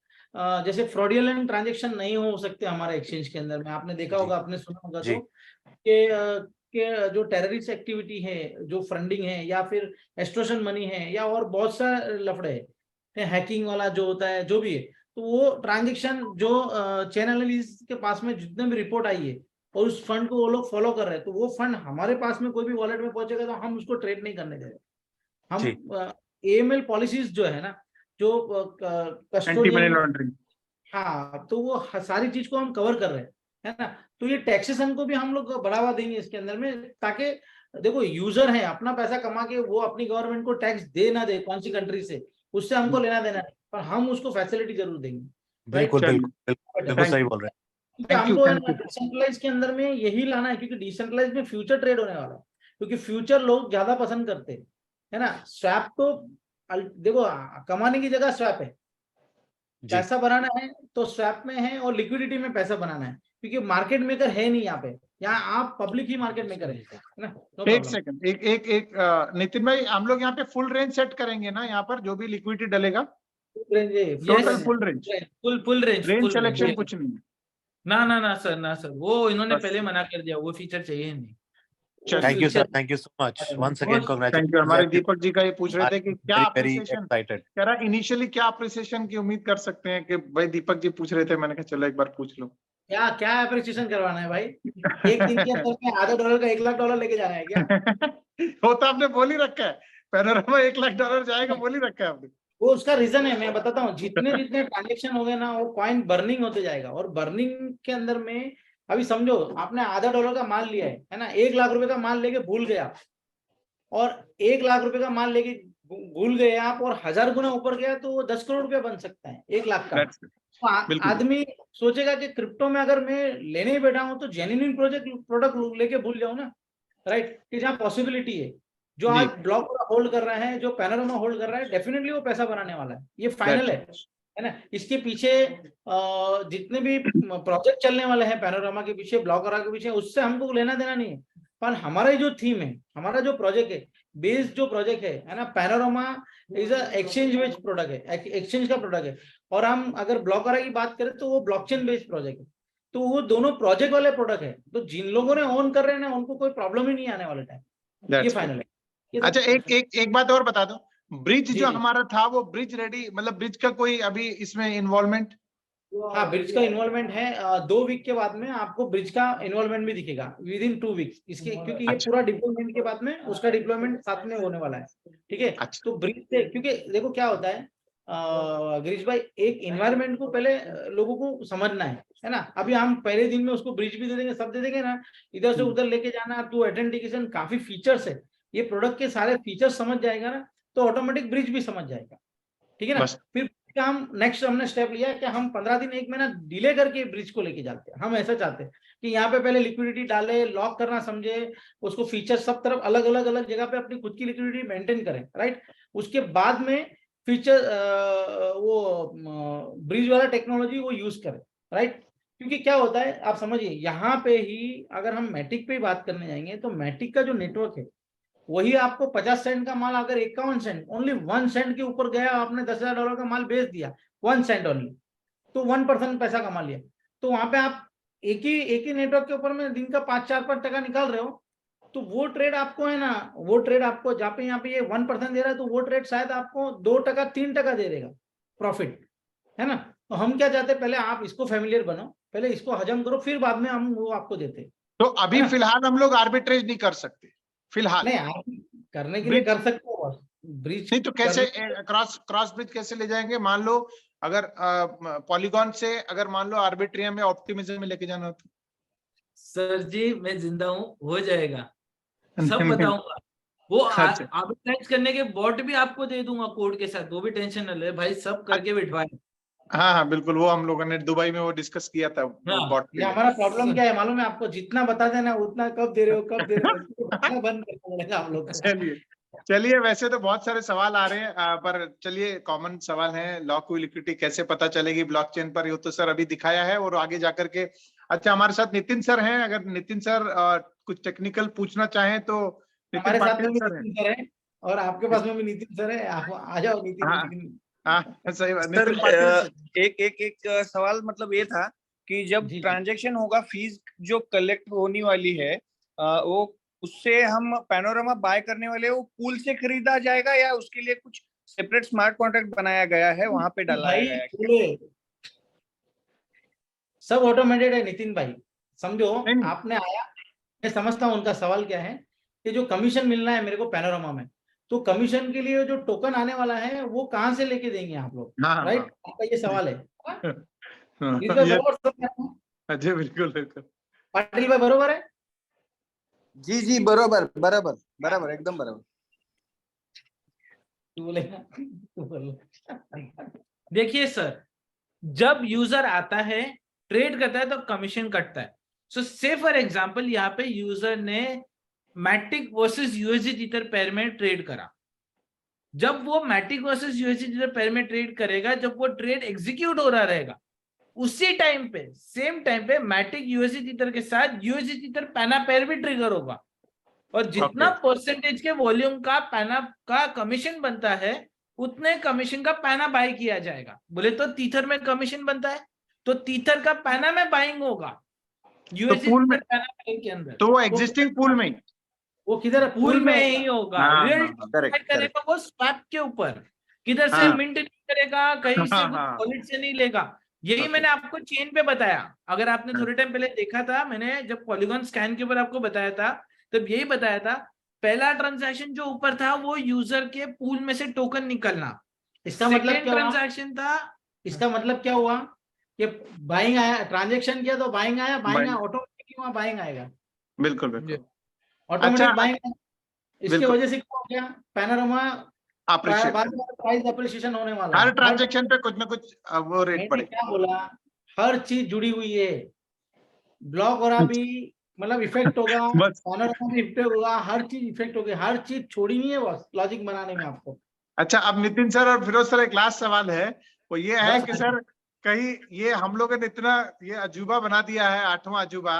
जैसे फ्रॉडुलेंट ट्रांजेक्शन नहीं हो सकते हमारे एक्सचेंज के अंदर में. आपने देखा होगा, आपने सुना होगा जी. तो कि जो टेररिस्ट एक्टिविटी है, जो फंडिंग है या फिर एक्सटॉर्शन मनी है या और बहुत सा लफड़े है, हैकिंग वाला जो होता है जो भी है, तो वो ट्रांजेक्शन जो चैन एनालिस्ट के पास में जितने भी रिपोर्ट आई है और उस फंड को वो लोग फॉलो कर रहे हैं, तो वो फंड हमारे पास में कोई भी वॉलेट में पहुंचेगा तो हम उसको ट्रेड नहीं करने देंगे. हम AML पॉलिसीज जो है ना, जो एंटी मनी कस्टोडियन, लॉन्ड्रिंग। हाँ, तो वो सारी चीज को हम कवर कर रहे हैं, है ना। तो ये टैक्सेशन को भी हम लोग बढ़ावा देंगे इसके अंदर में, ताकि देखो यूजर है, अपना पैसा कमा के वो अपनी गवर्नमेंट को टैक्स दे ना दे, कौन सी कंट्री से, उससे हमको लेना देना नहीं, पर हम उसको फैसिलिटी जरूर देंगे। बिल्कुल चलिए, बिल्कुल बिल्कुल बिल्कुल थैंक सही यू, बोल रहे हैं। क्योंकि थैंक यू, हमको थैंक यू। डिसेंट्रलाइज के अंदर में यही लाना है, क्योंकि डिसेंट्रलाइज में फ्यूचर ट्रेड होने वाला है, क्योंकि फ्यूचर लोग ज्यादा पसंद करते हैं, है ना। स्वैप तो देखो कमाने की जगह स्वैप है, जी पैसा बनाना है तो स्वैप में है, और लिक्विडिटी में पैसा बनाना है, क्योंकि मार्केट मेकर है नहीं यहाँ पे, यहाँ आप पब्लिक ही मार्केट मेकर है ना। नो एक प्रॉब्लम। सेकंड, नितिन भाई, हम लोग यहाँ पे फुल रेंज सेट करेंगे ना, यहाँ पर जो भी लिक्विडिटी डलेगा, total full range, full range range full selection range. कुछ नहीं है। ना सर, वो इन्होंने बस, पहले मना कर दिया, वो फीचर चाहिए ही नहीं। वो चलिए, thank you sir, feature thank you so much once वो अगेन, थैंक यू। कांग्रेचुलेशन हमारे दीपक जी का ये पूछ रहे थे कि क्या वेरी अप्रिसिएशन, एक्साइटेड। कह रहा इनिशियली क्या अप्रिसिएशन की उम्मीद कर सकते हैं, कि भाई दीपक जी पूछ रहे थे, मैंने कहा चलो एक बार पूछ लो। क्या क्या अप्रिसिएशन करवाना है भाई, एक दिन के अंदर में $500 का $1,00,000 लेके जाना है क्या? वो तो आपने बोल ही रखा है, पैनोरामा $1,00,000 जाएगा, बोल ही रखा है आपने। वो उसका रीजन है, मैं बताता हूँ, जितने जितने ट्रांजेक्शन हो गए ना, वो कॉइन बर्निंग होते जाएगा, और बर्निंग के अंदर में अभी समझो आपने $0.50 का माल लिया है ना, ₹1,00,000 का माल लेके भूल गए आप, और ₹1,00,000 का माल लेके भूल गए आप, और 1000 गुना ऊपर गया, तो वो 10 करोड़ रुपया बन सकता है 1,00,000 का। That's it. तो बिल्कुल। आदमी सोचेगा कि क्रिप्टो में अगर मैं लेने ही बैठा हूं तो जेन्युइन प्रोडक्ट लेके भूल जाऊं ना, राइट, कि जहाँ पॉसिबिलिटी है। जो जी। आज ब्लॉक होल्ड कर रहा है, जो पैनोरामा होल्ड कर रहा है, डेफिनेटली वो पैसा बनाने वाला है, ये फाइनल है ना। इसके पीछे जितने भी प्रोजेक्ट चलने वाले हैं पैनोरामा के पीछे, ब्लॉकरा के पीछे, उससे हमको लेना देना नहीं है, पर हमारा जो थीम है, हमारा जो प्रोजेक्ट है, बेस्ड जो प्रोजेक्ट है ना, panorama is a exchange based product है, एक्सचेंज का प्रोडक्ट है। और हम अगर ब्लॉकरा की बात करें तो वो ब्लॉकचेन बेस्ड प्रोजेक्ट है, तो वो दोनों प्रोजेक्ट वाले प्रोडक्ट है, तो जिन लोगों ने ओन कर रहे हैं ना, उनको कोई प्रॉब्लम ही नहीं आने वाले टाइम, ये That's फाइनल good. है। अच्छा, एक बात और बता दो, ब्रिज जी, जो जी। हमारा था, वो ब्रिज रेडी, मतलब ब्रिज का कोई अभी इसमें इन्वॉल्वमेंट? हाँ, ब्रिज का इन्वॉल्वमेंट है, 2 वीक के बाद में आपको ब्रिज का इन्वॉल्वमेंट भी दिखेगा, विद इन 2 वीक्स इसके, क्योंकि ये अच्छा, पूरा डिप्लॉयमेंट के बाद में उसका डिप्लॉयमेंट साथ में होने वाला है, ठीक है। अच्छा। तो ब्रिज से, क्योंकि देखो क्या होता है गिरीश भाई, एक इन्वायरमेंट को पहले लोगों को समझना है ना। अभी हम पहले दिन में उसको ब्रिज भी दे देंगे, सब दे देंगे ना, इधर से उधर लेके जाना, तो ऑथेंटिकेशन, काफी फीचर्स है, ये प्रोडक्ट के सारे फीचर्स समझ जाएगा ना, तो ऑटोमेटिक ब्रिज भी समझ जाएगा, ठीक है ना। बस, फिर हम नेक्स्ट हमने स्टेप लिया कि हम 15 दिन 1 महीना डिले करके ब्रिज को लेके जाते हैं। हम ऐसा चाहते हैं कि यहाँ पे पहले लिक्विडिटी डाले, लॉक करना समझे, उसको फीचर सब तरफ अलग अलग अलग जगह पे अपनी खुद की लिक्विडिटी मेंटेन करें, राइट। उसके बाद में फीचर वो ब्रिज वाला टेक्नोलॉजी वो यूज करें, राइट। क्योंकि क्या होता है आप समझिए, यहाँ पे ही अगर हम मैटिक पे ही बात करने जाएंगे, तो मैटिक का जो नेटवर्क है, वही आपको 50 सेंट का माल अगर 51 सेंट, ओनली 1 सेंट के ऊपर गया, आपने $10,000 का माल बेच दिया, 1 सेंट ओनली, तो 1% पैसा कमा लिया। तो वहां पे आप एक ही नेटवर्क के ऊपर में दिन का 5-4 टका निकाल रहे हो, तो वो ट्रेड आपको है ना, वो ट्रेड आपको जहाँ पे यहाँ पे ये 1% दे रहा है, तो वो ट्रेड शायद आपको 2-3 टका दे देगा प्रॉफिट, है ना। तो हम क्या चाहते हैं, पहले आप इसको फेमिलियर बनो, पहले इसको हजम करो, फिर बाद में हम वो आपको देते हैं, तो है अभी ना। फिलहाल हम लोग आर्बिट्रेज नहीं कर सकते फिलहाल? नहीं, आप करने के लिए ब्रिज कर सकते हो, ब्रिज नहीं तो कैसे, करने, क्रॉस ब्रिज कैसे ले जाएंगे? मान लो अगर पॉलीगॉन से, अगर मान लो आर्बिट्रियम में, ऑप्टिमिज्म में लेके जाना हो तो? सर जी, मैं जिंदा हूँ, हो जाएगा, सब नहीं, बताऊंगा। वो अच्छा, आर्बिट्राइज करने के बॉट भी आपको दे दूंगा कोड के साथ, वो भी टेंशन न ले भाई, सब करके बिठवाए। हाँ हाँ बिल्कुल, वो हम लोगों ने दुबई में वो डिस्कस किया था, वो हाँ, बॉट ये हमारा प्रॉब्लम क्या है मालूम है आपको, जितना बता देना उतना कब दे रहे हो, कब दे रहे हो, इसको बताना बंद करना पड़ेगा आप लोग को। चलिए चलिए, वैसे तो बहुत सारे सवाल आ रहे हैं, पर चलिए, कॉमन सवाल है, लॉक हुई लिक्विडिटी कैसे पता चलेगी ब्लॉकचेन पर, ये तो सर अभी दिखाया है, और आगे जाकर के। अच्छा, हमारे साथ नितिन सर हैं, अगर नितिन सर कुछ टेक्निकल पूछना चाहें तो। नितिन हमारे साथ में पाटिल भी सर हैं। नितिन सर है, और आपके पास में भी नितिन सर है, आप आ जाओ नितिन। हाँ हाँ, सही बात, सर, नितिन पाटिल। एक सवाल मतलब ये था कि जब जी, ट्रांजैक्शन होगा, फीस जो कलेक्ट होने वाली है, वो उससे हम पैनोरामा बाय करने वाले, वो पूल से खरीदा जाएगा या उसके लिए कुछ सेपरेट स्मार्ट कॉन्ट्रैक्ट बनाया गया है, वहां पे डाला भाई गया है? बोले, सब ऑटोमेटेड है नितिन भाई, समझो। नहीं नहीं, आपने आया, मैं समझता हूँ उनका सवाल क्या है, कि जो कमीशन मिलना है मेरे को पैनोरामा में, तो कमीशन के लिए जो टोकन आने वाला है वो कहाँ से लेके देंगे आप लोग, हाँ, राइट? हाँ। आपका ये सवाल है। हाँ, नीतीश भाई ये बरोबर सर? जी बिल्कुल बिल्कुल। पाटिल भाई बरोबर है? जी जी बराबर बराबर बराबर एकदम बराबर। तू बोलेगा? तू बोल। देखिए सर, जब यूजर आता है ट्रेड करता है तो कमीशन कटता है। सो से फॉर एग्जांपल यहाँ पे यूजर ने Matic versus USD ether pair में ट्रेड करा। जब वो Matic versus USD ether pair में ट्रेड करेगा, जब वो ट्रेड एग्जीक्यूट हो रहा रहेगा, उसी टाइम पे सेम टाइम पे मैटिक यूएसडी ईथर के साथ यूएसडी ईथर पैना पेयर भी ट्रिगर होगा, और जितना परसेंटेज के वॉल्यूम का पैना का कमीशन बनता है उतने कमीशन का पैना बाय किया जाएगा। बोले तो तीथर में कमीशन बनता है तो तीथर का पैना में बाइंग होगा यूएसडी पूल में, पैना पेयर के अंदर। तो वो एग्जिस्टिंग पूल में, वो किधर है? पूल में ही होगा। हाँ, रियल हाँ, करेक्ट करेगा वो स्वैप के ऊपर, किधर से हाँ। मिंट नहीं करेगा, कहीं से हाँ, कुछ हाँ। वॉलेट से नहीं लेगा। यही Okay. मैंने आपको चेन पे बताया। अगर आपने थोड़े टाइम पहले देखा था, मैंने जब पॉलीगॉन स्कैन के ऊपर आपको बताया था तब यही बताया था, पहला ट्रांजैक्शन जो ऊपर था वो यूजर के पूल में से टोकन निकलना। इसका मतलब क्या हुआ? ट्रांजैक्शन था, इसका मतलब क्या हुआ कि बाइंग आया, ट्रांजैक्शन किया तो बाइंग आया, बाइंग Buying. ऑटोमेटिकली वहां बाइंग आएगा, बिल्कुल बिल्कुल। Automatic buying. इसकी बिल्कुल। वजह से क्या हो गया? पैनोरमा अप्रिशिएट, प्राइस अप्रिशिएशन होने वाला हर है। ट्रांजैक्शन पे कुछ ना कुछ वो रेट मैंने पड़े। क्या बोला, हर चीज जुड़ी हुई है। ब्लॉक हो रहा भी मतलब इफेक्ट होगा, बस। पैनोरमा भी इफेक्ट होगा, हर चीज इफेक्ट होगी, हर चीज छोड़ी नहीं है बस लॉजिक बनाने में आपको। अच्छा, अब नितिन सर और फिरोज सर एक लास्ट सवाल है, वो ये है बस कि सर कहीं ये हम लोगों ने इतना ये अजूबा बना दिया है, 8वां अजूबा,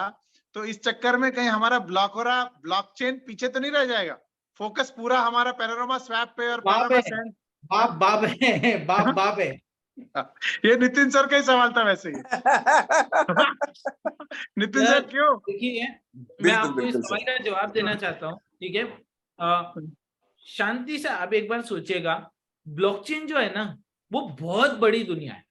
तो इस चक्कर में कहीं हमारा ब्लॉकचेन पीछे तो नहीं रह जाएगा? फोकस पूरा हमारा पैनोरामा स्वैप पे और बाप पैनोरामा है, सैंड। बाप है, बाप है। ये नितिन सर का ही सवाल था वैसे ही। नितिन सर क्यों? देखिए मैं बिल्कुल, आपको इस बिल्कुल सवाल का जवाब देना चाहता हूँ, ठीक है? शांति से आप एक बार सोचिएगा, ब्लॉकचेन जो है ना वो बहुत बड़ी दुनिया है।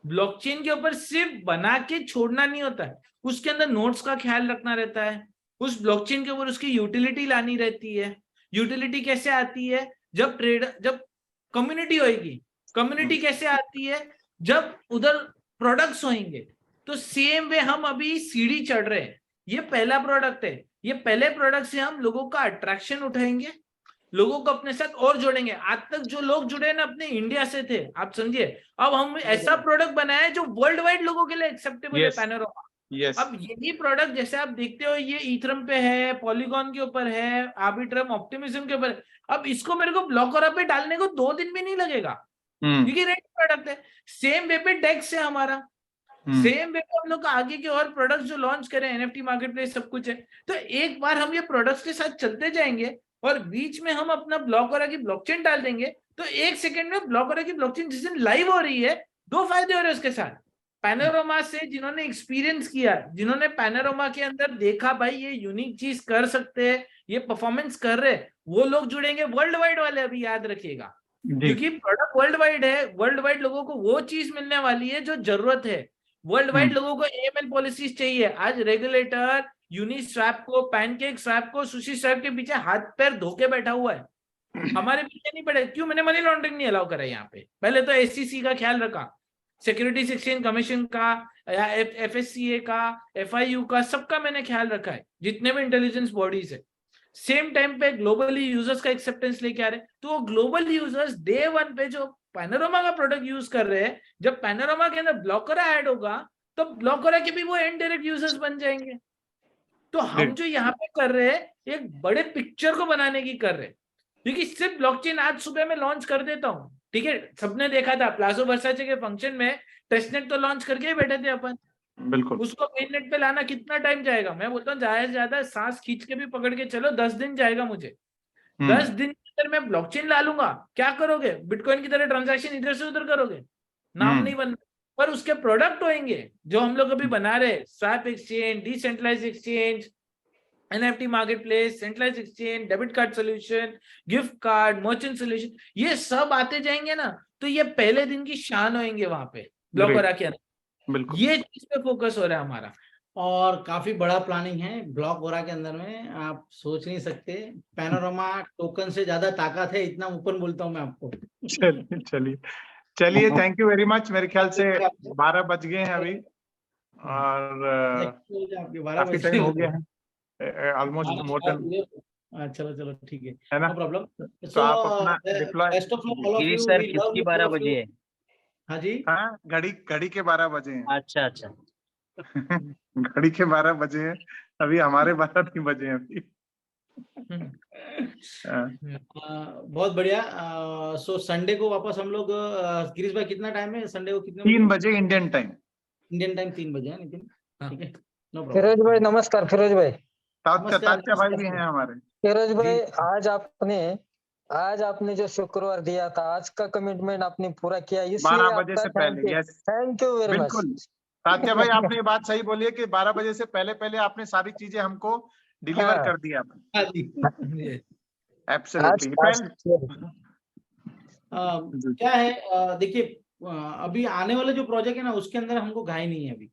ब्लॉकचेन के ऊपर सिर्फ बना के छोड़ना नहीं होता है, उसके अंदर नोड्स का ख्याल रखना रहता है, उस ब्लॉकचेन के ऊपर उसकी यूटिलिटी लानी रहती है। यूटिलिटी कैसे आती है? जब कम्युनिटी होगी। कम्युनिटी कैसे आती है? जब उधर प्रोडक्ट्स होंगे। तो सेम वे हम अभी सीढ़ी चढ़ रहे हैं, ये पहला प्रोडक्ट है, ये पहले प्रोडक्ट से हम लोगों का अट्रैक्शन उठाएंगे, लोगों को अपने साथ और जोड़ेंगे। आज तक जो लोग जुड़े ना अपने इंडिया से थे, आप समझिए, अब हम ऐसा प्रोडक्ट बनाया है जो वर्ल्ड वाइड लोगों के लिए एक्सेप्टेबल है, पैनोरामा। यस। अब यही प्रोडक्ट जैसे आप देखते हो ये इथरम पे है, पॉलीगॉन के ऊपर है, आर्बिट्रम ऑप्टिमिज्म के ऊपर है। अब इसको मेरे को ब्लॉकर पे डालने को 2 दिन भी नहीं लगेगा, क्योंकि रेट प्रोडक्ट है। सेम वे पे डेक्स है हमारा, सेम वे पे हम लोग आगे के और प्रोडक्ट्स जो लॉन्च करें, एनएफटी मार्केटप्लेस सब कुछ है। तो एक बार हम ये प्रोडक्ट्स के साथ चलते जाएंगे और बीच में हम अपना ब्लॉकर की ब्लॉकचेन डाल देंगे, तो 1 सेकंड में ब्लॉकर की ब्लॉकचेन जिस दिन लाइव हो रही है, 2 फायदे हो रहे हैं उसके साथ। पैनोरामा से जिन्होंने एक्सपीरियंस किया, जिन्होंने पैनोरामा के अंदर देखा भाई ये यूनिक चीज कर सकते हैं, ये परफॉर्मेंस कर रहे, वो लोग जुड़ेंगे। वर्ल्ड वाइड वाले अभी याद रखिएगा, क्योंकि प्रोडक्ट वर्ल्ड वाइड है, वर्ल्ड वाइड लोगों को वो चीज मिलने वाली है जो जरूरत है। वर्ल्ड वाइड लोगों को एएमएल पॉलिसीज चाहिए। आज रेगुलेटर यूनिस्वैप को, पैनकेक स्वैप को, सुशी स्वैप के पीछे हाथ पैर धोके बैठा हुआ है, हमारे पीछे नहीं पड़े। क्यों? मैंने मनी लॉन्ड्रिंग नहीं अलाउ करा यहाँ पे। पहले तो एससीसी का ख्याल रखा, सिक्योरिटीज एक्सचेंज कमीशन का, या एफएससीए का, एफआईयू का, सबका मैंने ख्याल रखा है, जितने भी इंटेलिजेंस बॉडीज है। सेम टाइम पे ग्लोबली यूजर्स का एक्सेप्टेंस लेके आ रहे, तो ग्लोबल यूजर्स डे 1 पे जो पैनोरामा का प्रोडक्ट यूज कर रहे हैं, जब पैनोरामा के अंदर ब्लॉकर ऐड होगा तो ब्लॉकर के भी वो इनडायरेक्ट यूजर्स बन जाएंगे। तो हम जो यहाँ पे कर रहे हैं एक बड़े पिक्चर को बनाने की कर रहे हैं, क्योंकि सिर्फ ब्लॉकचेन आज सुबह में लॉन्च कर देता हूँ, ठीक है? सबने देखा था प्लाजो वर्साचे के फंक्शन में टेस्टनेट तो लॉन्च करके ही बैठे थे अपन, बिल्कुल। उसको मेननेट पे लाना कितना टाइम जाएगा? मैं बोलता हूँ ज्यादा से ज्यादा सांस खींच के भी पकड़ के चलो 10 दिन जाएगा मुझे। 10 दिन के अंदर मैं ब्लॉकचेन ला लूंगा। क्या करोगे? बिटकॉइन की तरह ट्रांजैक्शन इधर से उधर करोगे, नाम नहीं बन, पर उसके प्रोडक्ट होंगे जो हम लोग अभी बना रहे, swap exchange, decentralised exchange, NFT marketplace, centralised exchange, debit card solution, gift card, merchant solution, ये सब आते जाएंगे ना, तो ये पहले दिन की शान होंगे वहां पे ब्लॉकर के अंदर। ये चीज पे फोकस हो रहा है हमारा। और काफी बड़ा प्लानिंग है ब्लॉक ओरा के अंदर में, आप सोच नहीं सकते। पैनोरामा टोकन से ज्यादा ताकत है, इतना ओपन बोलता हूँ मैं आपको। चलिए चलिए चलिए, थैंक यू वेरी मच। मेरे ख्याल से 12 बज गए हैं अभी, और आपके 12 काफी बजे टाइम हो गया है, ऑलमोस्ट मोर देन, चलो चलो ठीक है, है ना? No problem. तो आप अपना deploy. Best of all of Girish you, sir we love किसकी यू 12 ऑफ यू। बजे है? हाँ जी, हाँ, घड़ी घड़ी के 12 बजे हैं। अच्छा अच्छा। घड़ी के 12 बजे हैं, अभी हमारे 12 नहीं बजे हैं अभी। बहुत बढ़िया। सो संडे को वापस हम लोग, गिरीश भाई कितना टाइम है संडे को, कितने 3 बजे इंडियन टाइम। इंडियन टाइम 3 बजे है नितिन, ठीक है, नो प्रॉब्लम। फिरोज भाई नमस्कार। फिरोज भाई, तात्या भाई भी हैं हमारे। फिरोज भाई जी। आज आपने जो शुक्रवार दिया था, आज का कमिटमेंट आपने पूरा किया, इसलिए 12 बजे आपका से पहले, yes, thank you very much. बिल्कुल। तात्या भाई, आपने ये बात सही बोली है कि 12 बजे से पहले पहले आपने सारी चीजें हमको डिलीवर हाँ। कर दिया आपने। हाँ जी। एब्सोल्युटली। क्या है, देखिए, अभी आने वाले जो प्रोजेक्ट है ना, उसके अंदर हमको घाई नहीं है अभी,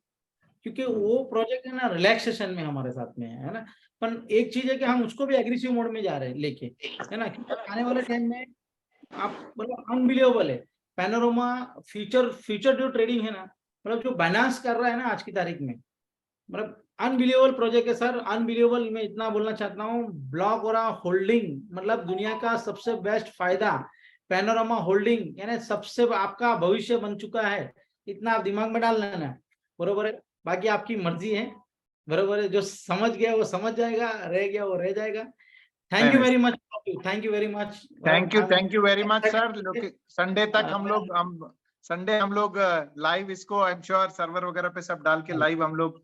क्योंकि वो प्रोजेक्ट है ना रिलैक्सेशन में हमारे साथ में है ना। पर एक चीज है कि हम उसको भी एग्रेसिव मोड में जा रहे हैं लेके, है ना, क्योंकि आने वाले टाइम में आप मतलब अनबिलीवेबल है। पैनोरामा फ्यूचर जो ट्रेडिंग है ना, मतलब जो बाइनेंस कर रहा है ना आज की तारीख में, मतलब अनबिलीवेबल प्रोजेक्ट है सर, अनबिलीवेबल। मैं इतना बोलना चाहता हूँ, ब्लॉक और होल्डिंग मतलब दुनिया का सबसे बेस्ट फायदा पैनोरामा होल्डिंग, यानी सबसे आपका भविष्य बन चुका है। इतना आप दिमाग में डाल लेना, बरोबर है। बाकी आपकी मर्जी है, बरोबर है। जो समझ गया वो समझ जाएगा, रह गया वो रह जाएगा। Thank you very much, thank you very much, thank you very much sir. Sunday तक संडे हम लोग लाइव इसको, आई एम श्योर सर्वर वगैरह पे सब डाल के लाइव हम लोग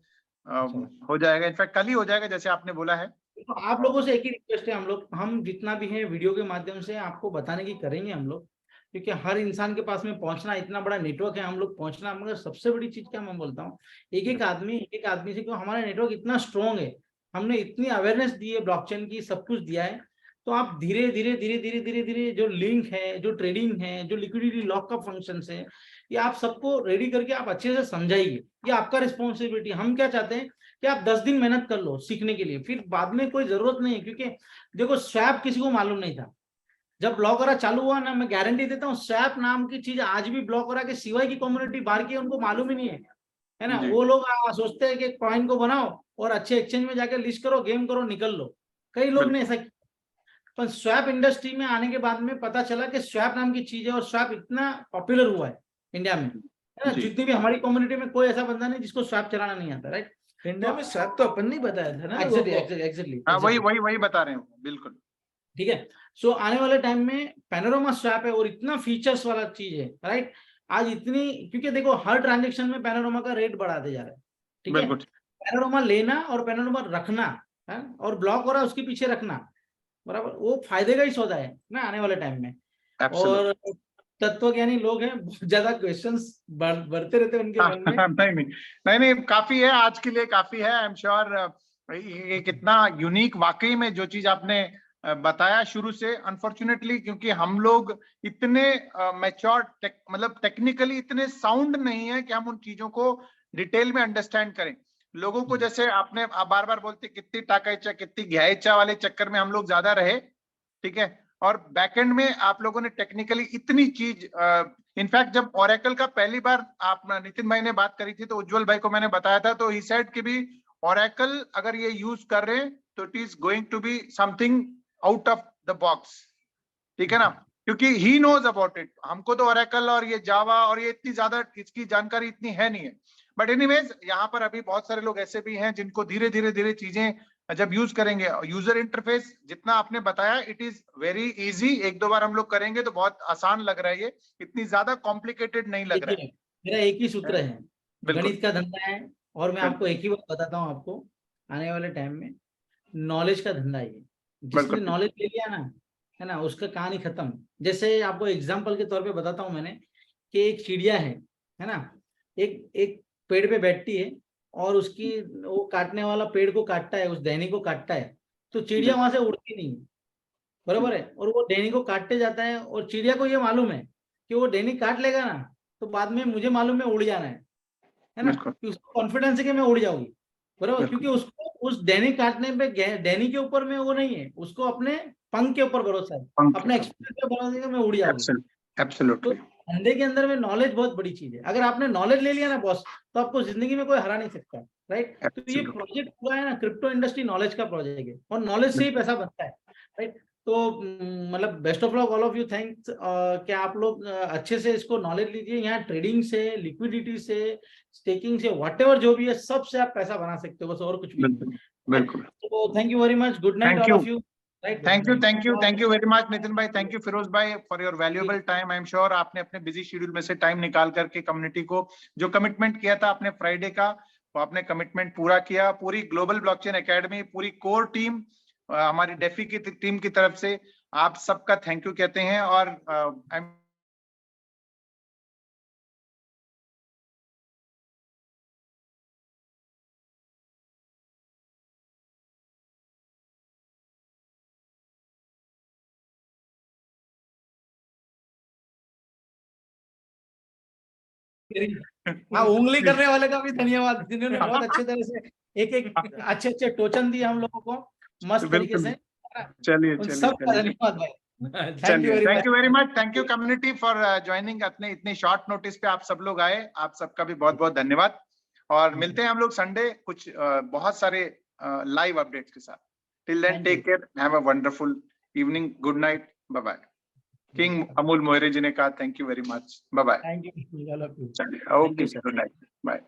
हो जाएगा। इनफैक्ट कल ही हो जाएगा जैसे आपने बोला है। तो आप लोगों से एक ही रिक्वेस्ट है, हम जितना भी है वीडियो के माध्यम से आपको बताने की करेंगे हम लोग, क्योंकि हर इंसान के पास में पहुंचना, इतना बड़ा नेटवर्क है हम लोग पहुंचना। मगर सबसे बड़ी चीज क्या मैं बोलता हूँ, एक एक आदमी से, क्यों हमारा नेटवर्क इतना स्ट्रॉन्ग है, हमने इतनी अवेयरनेस दी है ब्लॉकचेन की, सब कुछ दिया है। तो आप धीरे धीरे जो लिंक है, जो ट्रेडिंग है, जो लिक्विडिटी लॉक का फंक्शन है, ये आप सबको रेडी करके आप अच्छे से समझाइए। ये आपका रिस्पॉन्सिबिलिटी। हम क्या चाहते हैं कि आप 10 दिन मेहनत कर लो सीखने के लिए, फिर बाद में कोई जरूरत नहीं है। क्योंकि देखो, स्वैप किसी को मालूम नहीं था, जब ब्लॉक हो रहा चालू हुआ ना, मैं गारंटी देता हूँ स्वैप नाम की चीज आज भी ब्लॉक हो रहा के सिवाय की कम्युनिटी बाहर की उनको मालूम ही नहीं है ना। वो लोग सोचते हैं कि कॉइन को बनाओ और अच्छे एक्सचेंज में जाकर लिस्ट करो, गेम करो, निकल लो। कई लोग ने ऐसा किया, पर स्वैप इंडस्ट्री में आने के बाद में पता चला कि स्वैप नाम की चीज है, और स्वैप इतना पॉपुलर हुआ है इंडिया में, है ना। जितनी भी हमारी कम्युनिटी में कोई ऐसा बंदा नहीं जिसको स्वैप चलाना नहीं आता, राइट। इंडिया में स्वैप तो अपन नहीं बताया था ना। एग्जैक्टली, हाँ, वही बता रहे हो, बिल्कुल ठीक है। सो आने वाले टाइम में पैनोरामा स्वैप है और इतना फीचर्स वाला चीज है, राइट। आज इतनी, क्योंकि देखो हर ट्रांजेक्शन में पैनोरामा का रेट बढ़ाते जा रहा है, ठीक है। पैनोरामा लेना और पैनोरामा रखना है, और ब्लॉक हो रहा है उसके पीछे रखना, बराबर, वो फायदे का ही सौदा है ना आने वाले टाइम में। और तत्वज्ञानी लोग हैं, बहुत ज्यादा क्वेश्चंस बढ़ते रहते हैं उनके मन में। नहीं, काफी है आज के लिए, काफी है। आई एम श्योर ये कितना यूनिक वाकई में जो चीज आपने बताया शुरू से। अनफॉर्चुनेटली क्योंकि हम लोग इतने मैच्योर मतलब टेक्निकली इतने साउंड नहीं है कि हम उन चीजों को डिटेल में अंडरस्टैंड करें। लोगों को, जैसे आपने बार बार बोलते कितनी टाकाइचा कितनी घ्याइचा वाले चक्कर में हम लोग ज्यादा रहे, ठीक है। और बैकएंड में आप लोगों ने टेक्निकली इतनी चीज, इनफैक्ट जब ओरेकल का पहली बार आप नितिन भाई ने बात करी थी तो उज्जवल भाई को मैंने बताया था, तो ही सेड कि भी ओरेकल अगर ये यूज कर रहे हैं तो it is going to be something out of the box, ठीक है ना, क्योंकि ही नोज अबाउट इट। हमको तो ओरेकल और ये जावा और ये इतनी ज्यादा इसकी जानकारी इतनी है नहीं है। बट एनीवेज, यहाँ पर अभी बहुत सारे लोग ऐसे भी हैं जिनको धीरे धीरे चीजें जब यूज करेंगे, यूजर इंटरफेस जितना आपने बताया, इट इज वेरी इजी। एक दो बार हम लोग करेंगे तो बहुत आसान लग रहा है, ये इतनी ज्यादा कॉम्प्लिकेटेड नहीं लग रहा है। मेरा एक ही सूत्र है, गणित का धंधा है, और मैं आपको एक ही बात बताता हूँ, आपको आने वाले टाइम में नॉलेज का धंधा है। जिसने नॉलेज ले लिया ना, है ना, उसका कहानी खत्म। जैसे आपको एग्जांपल के तौर पे बताता हूँ मैंने, कि एक चिड़िया है ना, एक पेड़ पे बैठती है, और उसकी वो काटने वाला पेड़ को काटता है, उस टहनी को काटता है, तो चिड़िया वहां से उड़ती नहीं, बराबर है। और वो टहनी को काटते जाता है, और चिड़िया को ये मालूम है कि वो टहनी काट लेगा ना, तो बाद में मुझे मालूम है उड़ जाना है ना, कि उसको कॉन्फिडेंस है कि मैं उड़ जाऊंगी, बराबर, क्योंकि उसको उस डैनी काटने पे डैनी के ऊपर में वो नहीं है, उसको अपने पंख के ऊपर भरोसा है, अपने एक्सपीरियंस पे भरोसा है कि मैं उड़ जाऊंगी। तो एब्सोल्युटली धंधे के अंदर में नॉलेज बहुत बड़ी चीज है। अगर आपने नॉलेज ले लिया ना बॉस, तो आपको जिंदगी में कोई हरा नहीं सकता, राइट। तो ये प्रोजेक्ट पूरा है ना, क्रिप्टो इंडस्ट्री नॉलेज का प्रोजेक्ट है, और नॉलेज से ही पैसा बनता है, राइट। तो मतलब best of luck all of you, thanks. क्या आप लोग अच्छे से इसको नॉलेज लीजिए। यहाँ ट्रेडिंग से, लिक्विडिटी से, स्टेकिंग से, व्हाटएवर जो भी है, सबसे आप पैसा बना सकते हो, बस और कुछ भी नहीं। बिल्कुल। तो thank you very much, good night Thank all you. Of you, right. Thank you very much, Nitin bhai. Thank you, Feroz bhai, for your valuable time. I'm sure आपने अपने busy schedule में से टाइम निकाल करके community को जो commitment किया था आपने फ्राइडे का, वो आपने कमिटमेंट पूरा किया। पूरी ग्लोबल ब्लॉकचेन एकेडमी, पूरी कोर टीम, हमारी डेफी की टीम की तरफ से आप सबका थैंक यू कहते हैं। और हाँ, उंगली करने वाले का भी धन्यवाद, जिन्होंने बहुत अच्छे तरह से एक एक अच्छे अच्छे टोचन दिए हम लोगों को, मस्त तरीके से। चलिए उन चलिए सबका चलिए धन्यवाद भाई। Thank you very much. Thank you community for joining. अपने इतने शॉर्ट नोटिस पे आप सब लोग आए, आप सबका भी बहुत बहुत धन्यवाद। और मिलते हैं हम लोग संडे कुछ बहुत सारे लाइव अपडेट्स के साथ। Till then take care, have a wonderful evening, good night, bye bye. King Amul Mohare ji ने कहा thank you very much, bye bye. Thank you, चलिए ओके, गुड नाइट, बाय।